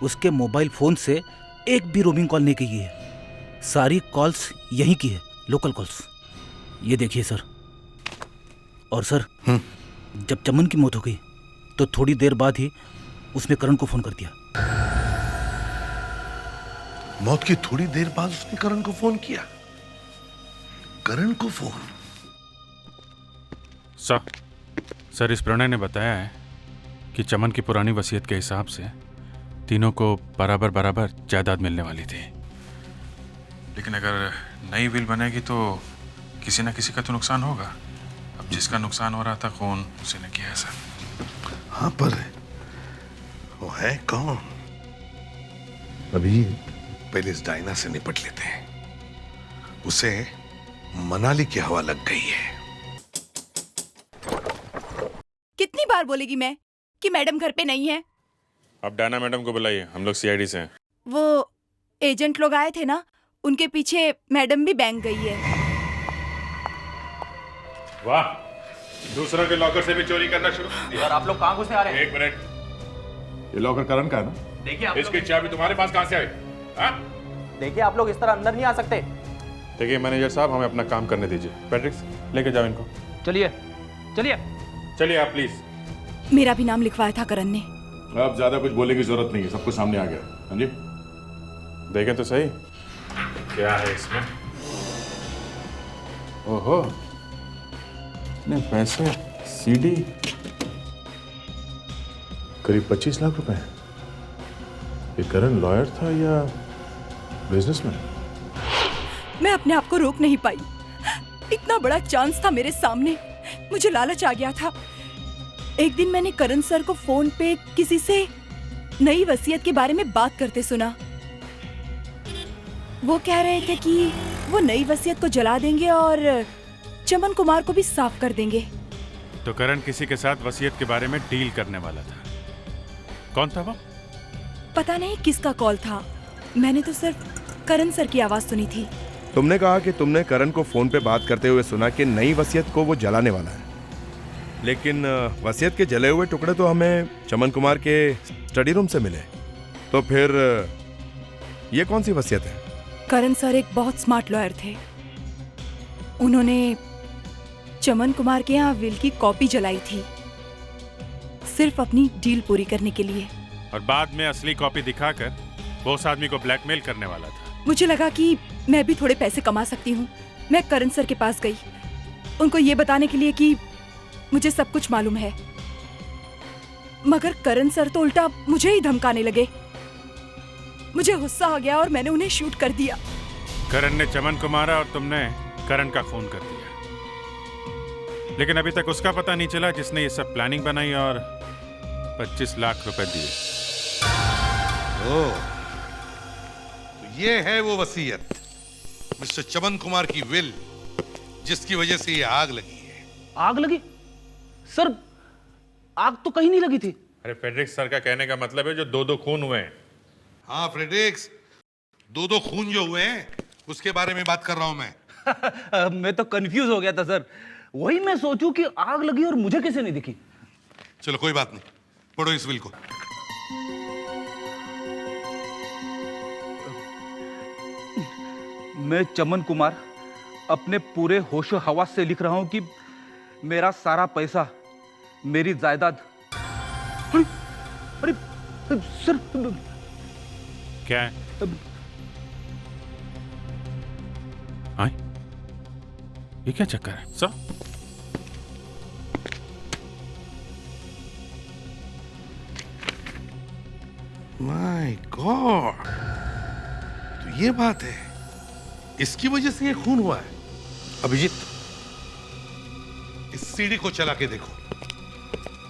उसके मोबाइल फोन से एक भी रोमिंग कॉल नहीं की है। सारी कॉल्स यहीं की है, लोकल कॉल्स। ये देखिए सर। और सर, जब चमन की मौत हो गई तो थोड़ी देर बाद ही उसने करण को फोन कर दिया। मौत की थोड़ी देर बाद उसने करण को फोन किया? करण को फोन? सर, इस प्रणय ने बताया है कि चमन की पुरानी वसीयत के हिसाब से तीनों को बराबर बराबर जायदाद मिलने वाली थी। लेकिन अगर नई विल बनेगी तो किसी ना किसी का तो नुकसान होगा। अब जिसका नुकसान हो रहा था खून, उसी ने किया है सर। हाँ, पर वो है कौन? अभी पहले इस डायना से निपट लेते हैं। उसे मनाली की हवा लग गई है। कितनी बार बोलेगी मैं कि मैडम घर पे नहीं है? अब डायना मैडम को बुलाइए, हम लोग सीआईडी से हैं। वो एजेंट लोग आए थे ना, उनके पीछे मैडम भी बैंक गई है। वाह, दूसरों के लॉकर से भी चोरी करना शुरू कर दिया। और आप लोग कहाँ घुसे आ रहे हैं? एक मिनट, ये लॉकर करण का है ना? देखिए आप इसकी चाबी तुम्हारे पास कहाँ से आई? हाँ? देखिए आप लोग इस तरह अंदर नहीं आ सकते। देखिए मैनेजर साहब, हमें अपना काम करने दीजिए। पैट्रिक्स, लेके जाओ इनको। चलिए चलिए चलिए आप प्लीज। मेरा भी नाम लिखवाया था करण ने। अब ज्यादा कुछ बोलने की जरूरत नहीं है, सब कुछ सामने आ गया। हाँ जी, देखें तो सही क्या है इसमें। ओहो, इतने पैसे, सीडी, करीब 25 लाख रुपए। ये करण लॉयर था या बिजनेसमैन? मैं अपने आप को रोक नहीं पाई। इतना बड़ा चांस था मेरे सामने, मुझे लालच आ गया था। एक दिन मैंने करण सर को फोन पे किसी से नई वसीयत के बारे में बात करते सुना। वो कह रहे थे कि वो नई वसीयत को जला देंगे और चमन कुमार को भी साफ कर देंगे। तो करण किसी के साथ वसीयत के बारे में डील करने वाला था। कौन था वो? पता नहीं किसका कॉल था, मैंने तो सिर्फ करण सर की आवाज सुनी थी। तुमने कहा कि तुमने करण को फोन पे बात करते हुए सुना कि नई वसीयत को वो जलाने वाला है, लेकिन वसीयत के जले हुए टुकड़े तो हमें चमन कुमार के स्टडी रूम से मिले। तो फिर ये कौन सी वसीयत है? करण सर एक बहुत स्मार्ट लॉयर थे। उन्होंने चमन कुमार के यहाँ विल की कॉपी जलाई थी, सिर्फ अपनी डील पूरी करने के लिए। और बाद में असली कॉपी दिखाकर वो उस आदमी को ब्लैकमेल करने वाला था। मुझे लगा कि मैं भी थोड़े पैसे कमा सकती हूँ। मैं करण सर के पास गई, उनको ये बताने के लिए कि मुझे सब कुछ मालूम है। मगर करण सर तो उल्टा मुझे ही धमकाने लगे। मुझे गुस्सा आ गया और मैंने उन्हें शूट कर दिया। करण ने चमन को मारा और तुमने करण का खून कर दिया। लेकिन अभी तक उसका पता नहीं चला जिसने ये सब प्लानिंग बनाई और 25 लाख रुपए दिए। ओह, तो ये है वो वसीयत, मिस्टर चमन कुमार की विल, जिसकी वजह से ये आग लगी है। आग लगी? सर, आग तो कहीं नहीं लगी थी। अरे फ्रेडरिक्स सर का कहने का मतलब है जो 2-2 खून हुए हैं। हाँ फ्रेडरिक्स, 2-2 खून जो हुए हैं उसके बारे में बात कर रहा हूं मैं। मैं तो कंफ्यूज हो गया था सर, वही मैं सोचूं कि आग लगी और मुझे कैसे नहीं दिखी। चलो कोई बात नहीं, पढ़ो इस विल को। मैं चमन कुमार अपने पूरे होशो हवास से लिख रहा हूं कि मेरा सारा पैसा, मेरी जायदाद। अरे सर, क्या है? आए? ये क्या चक्कर है सर? माय गॉड, तो ये बात है, इसकी वजह से ये खून हुआ है। अभिजीत, इस सीडी को चला के देखो।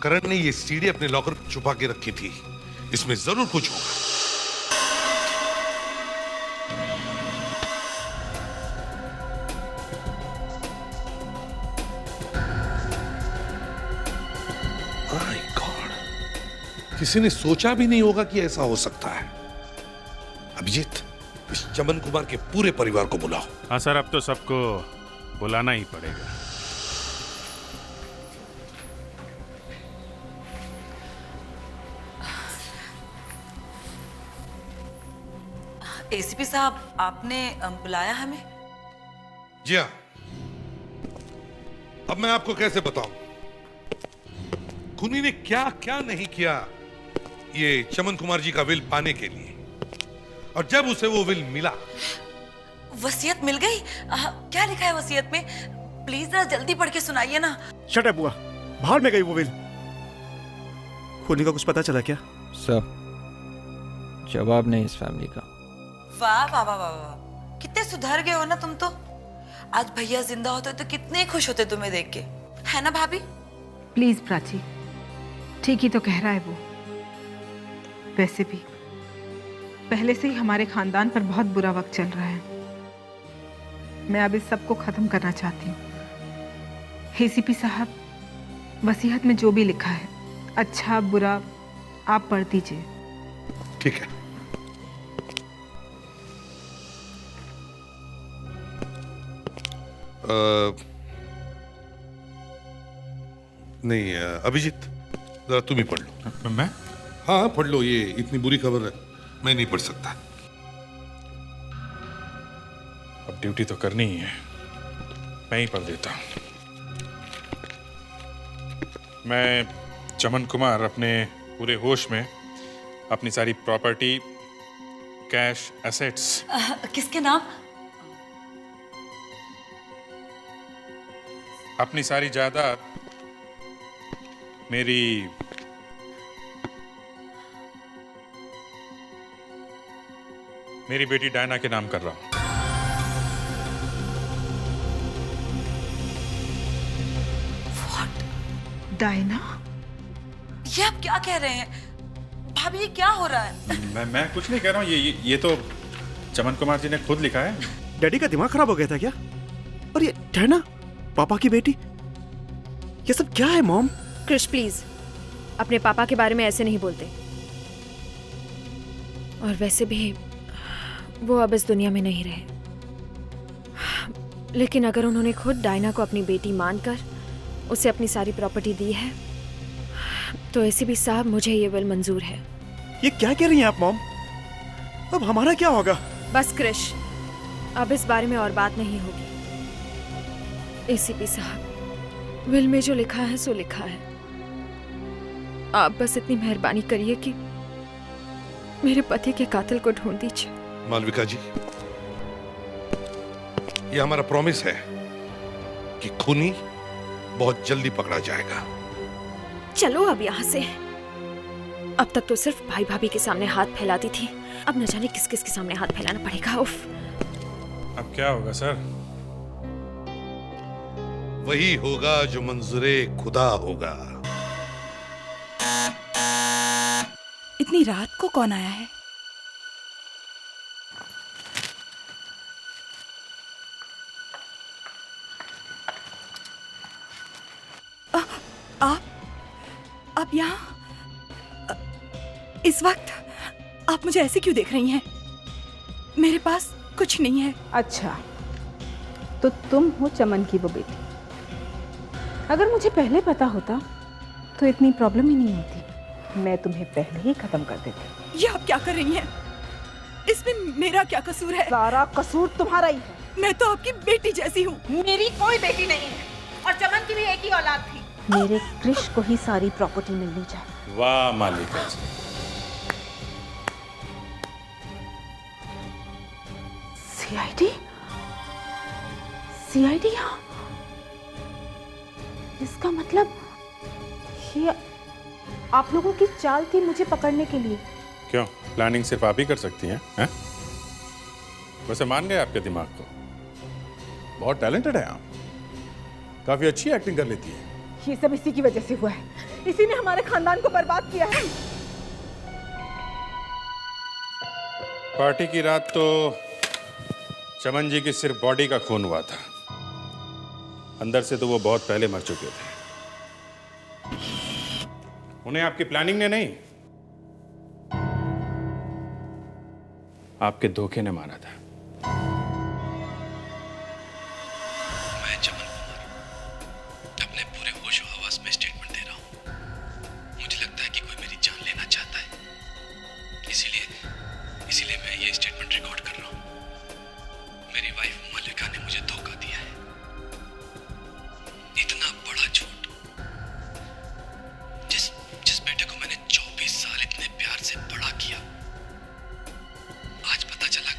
करण ने ये सीडी अपने लॉकर में छुपा के रखी थी, इसमें जरूर कुछ होगा। माय गॉड, किसी ने सोचा भी नहीं होगा कि ऐसा हो सकता है। अभिजीत, इस चमन कुमार के पूरे परिवार को बुलाओ। हाँ सर, अब तो सबको बुलाना ही पड़ेगा। एसीपी साहब, आपने बुलाया हमें? जी हाँ, अब मैं आपको कैसे बताऊं खूनी ने क्या क्या नहीं किया ये चमन कुमार जी का विल पाने के लिए। और जब उसे वो विल मिला, वसीयत मिल गई? क्या लिखा है वसीयत में? प्लीज जरा जल्दी पढ़ के सुनाइए ना। शट अप बुआ, बाहर में गई वो विल। खूनी का कुछ पता चला क्या? सर, जवाब नहीं इस फैमिली का। वाह वाह वाह वाह, कितने सुधर गए हो ना तुम तो। आज भैया जिंदा होते तो कितने खुश होते तुम्हें देख के, है ना भाभी? प्लीज प्राची, ठीक ही तो कह रहा है वो। वैसे भी पहले से ही हमारे खानदान पर बहुत बुरा वक्त चल रहा है। मैं अब इस सब को खत्म करना चाहती हूँ। एसीपी साहब, वसीयत में जो भी लिखा है, अच्छा बुरा, आप पढ़ दीजिए। ठीक है। नहीं अभिजीत, जरा तुम ही पढ़ लो। मैं? हाँ पढ़ लो, ये इतनी बुरी खबर है, मैं नहीं पढ़ सकता। अब ड्यूटी तो करनी ही है, मैं ही पढ़ देता हूँ। मैं चमन कुमार अपने पूरे होश में अपनी सारी प्रॉपर्टी, कैश, एसेट्स। किसके नाम? अपनी सारी जायदाद मेरी बेटी डायना के नाम कर रहा हूं। डायना? ये आप क्या कह रहे हैं? भाभी ये क्या हो रहा है? मैं कुछ नहीं कह रहा हूँ, ये तो चमन कुमार जी ने खुद लिखा है। डैडी का दिमाग खराब हो गया था क्या? और ये डायना, पापा की बेटी, ये सब क्या है मॉम? क्रिश प्लीज, अपने पापा के बारे में ऐसे नहीं बोलते। और वैसे भी वो अब इस दुनिया में नहीं रहे। लेकिन अगर उन्होंने खुद डायना को अपनी बेटी मानकर उसे अपनी सारी प्रॉपर्टी दी है, तो एसीपी साहब मुझे ये विल मंजूर है। ये क्या कह रही हैं आप मॉम? अब हमारा क्या होगा? बस क्रिश, अब इस बारे में और बात नहीं होगी। एसीपी साहब, विल में जो लिखा है सो लिखा है। आप बस इतनी मेहरबानी करिए कि मेरे पति के कातिल को ढूंढ दीजिए। मालविका जी, ये हमारा प्रॉमिस है कि खूनी बहुत जल्दी पकड़ा जाएगा। चलो अब यहाँ से। अब तक तो सिर्फ भाई भाभी के सामने हाथ फैलाती थी, अब न जाने किस किस के सामने हाथ फैलाना पड़ेगा। उफ। अब क्या होगा सर? वही होगा जो मंजूरे खुदा होगा। इतनी रात को कौन आया है? आप यहाँ इस वक्त? आप मुझे ऐसे क्यों देख रही हैं? मेरे पास कुछ नहीं है। अच्छा, तो तुम हो चमन की वो बेटी। अगर मुझे पहले पता होता तो इतनी प्रॉब्लम ही नहीं होती, मैं तुम्हें पहले ही खत्म कर देती। ये आप क्या कर रही हैं? इसमें मेरा क्या कसूर है? सारा कसूर तुम्हारा ही है। मैं तो आपकी बेटी जैसी हूँ। मेरी कोई बेटी नहीं है, और चमन की भी एक ही औलाद थी। मेरे क्रिश को ही सारी प्रॉपर्टी मिलनी चाहिए। वाह मालिका जी। सीआईडी यहाँ? इसका मतलब ये आप लोगों की चाल थी मुझे पकड़ने के लिए? क्यों, प्लानिंग सिर्फ आप ही कर सकती हैं? वैसे मान गए आपके दिमाग को। बहुत टैलेंटेड है आप, काफी अच्छी एक्टिंग कर लेती है। ये सब इसी की वजह से हुआ है, इसी ने हमारे खानदान को बर्बाद किया है। पार्टी की रात तो चमन जी की सिर्फ बॉडी का खून हुआ था, अंदर से तो वो बहुत पहले मर चुके थे। उन्हें आपकी प्लानिंग ने नहीं, आपके धोखे ने मारा था। मैं चमन कुमार अपने पूरे होश हवास में स्टेटमेंट दे रहा हूँ। मुझे लगता है कि कोई मेरी जान लेना चाहता है, इसीलिए मैं ये स्टेटमेंट रिकॉर्ड कर रहा हूँ। मेरी वाइफ मालिका ने मुझे धोखा दिया है। इतना बड़ा झूठ, जिस बेटे को मैंने 24 साल इतने प्यार से बड़ा किया, आज पता चला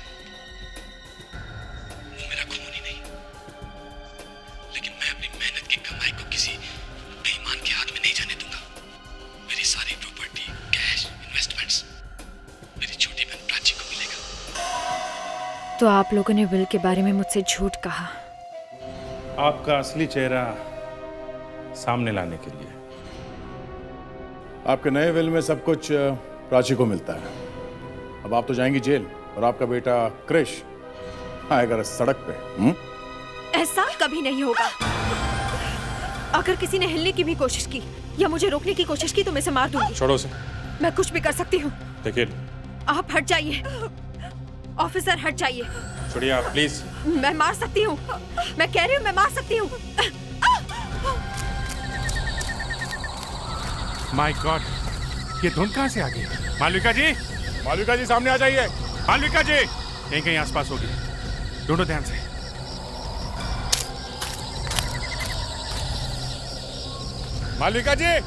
वो मेरा खून ही नहीं। लेकिन मैं अपनी मेहनत की कमाई को किसी बेईमान के हाथ में नहीं जाने दूंगा। मेरी सारी प्रॉपर्टी, कैश, इन्वेस्टमेंट्स मेरी छोटी बहन प्राची को मिलेगा। तो आप लोगों ने विल के बारे में मुझसे झूठ कहा? आपका असली चेहरा सामने लाने के लिए। आपके नए विल में सब कुछ प्राची को मिलता है। अब आप तो जाएंगी जेल, और आपका बेटा क्रिश आएगा सड़क पे। ऐसा कभी नहीं होगा। अगर किसी ने हिलने की भी कोशिश की या मुझे रोकने की कोशिश की तो मैं इसे मार दूंगी। छोड़ो उसे। मैं कुछ भी कर सकती हूँ। लेकिन आप हट जाइए। ऑफिसर हट जाइए। छोड़िए आप प्लीज। मैं मार सकती हूँ, मैं कह रही हूँ मैं मार सकती हूँ। माय गॉड, ये धुंध कहाँ से आ गई? मालविका जी सामने आ जाइए। मालविका जी कहीं कहीं आसपास होगी, ढूंढो ध्यान से। मालविका जी,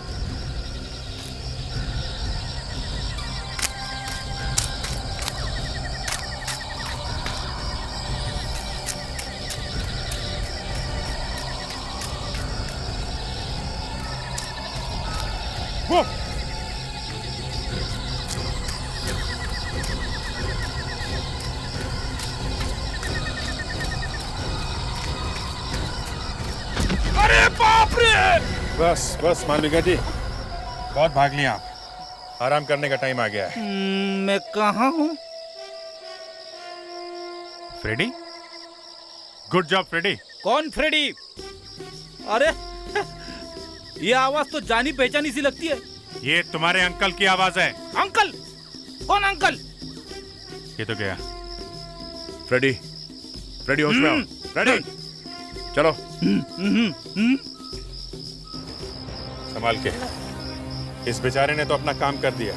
वो अरे बाप रे! बस बस मालविका जी, बहुत भाग लिया आप, आराम करने का टाइम आ गया है। मैं कहाँ हूँ? Freddy, good job Freddy. कौन फ्रेडी? अरे ये आवाज तो जानी पहचानी सी लगती है। ये तुम्हारे अंकल की आवाज है। अंकल? कौन अंकल? ये तो गया। फ्रेडी, फ्रेडी होश में आओ। फ्रेडी, चलो संभाल के। इस बेचारे ने तो अपना काम कर दिया,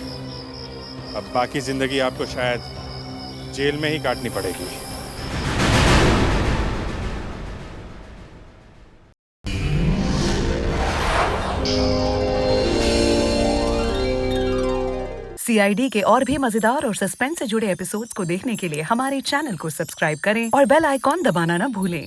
अब बाकी जिंदगी आपको शायद जेल में ही काटनी पड़ेगी। CID के और भी मजेदार और सस्पेंस से जुड़े एपिसोड्स को देखने के लिए हमारे चैनल को सब्सक्राइब करें और बेल आइकॉन दबाना ना भूलें।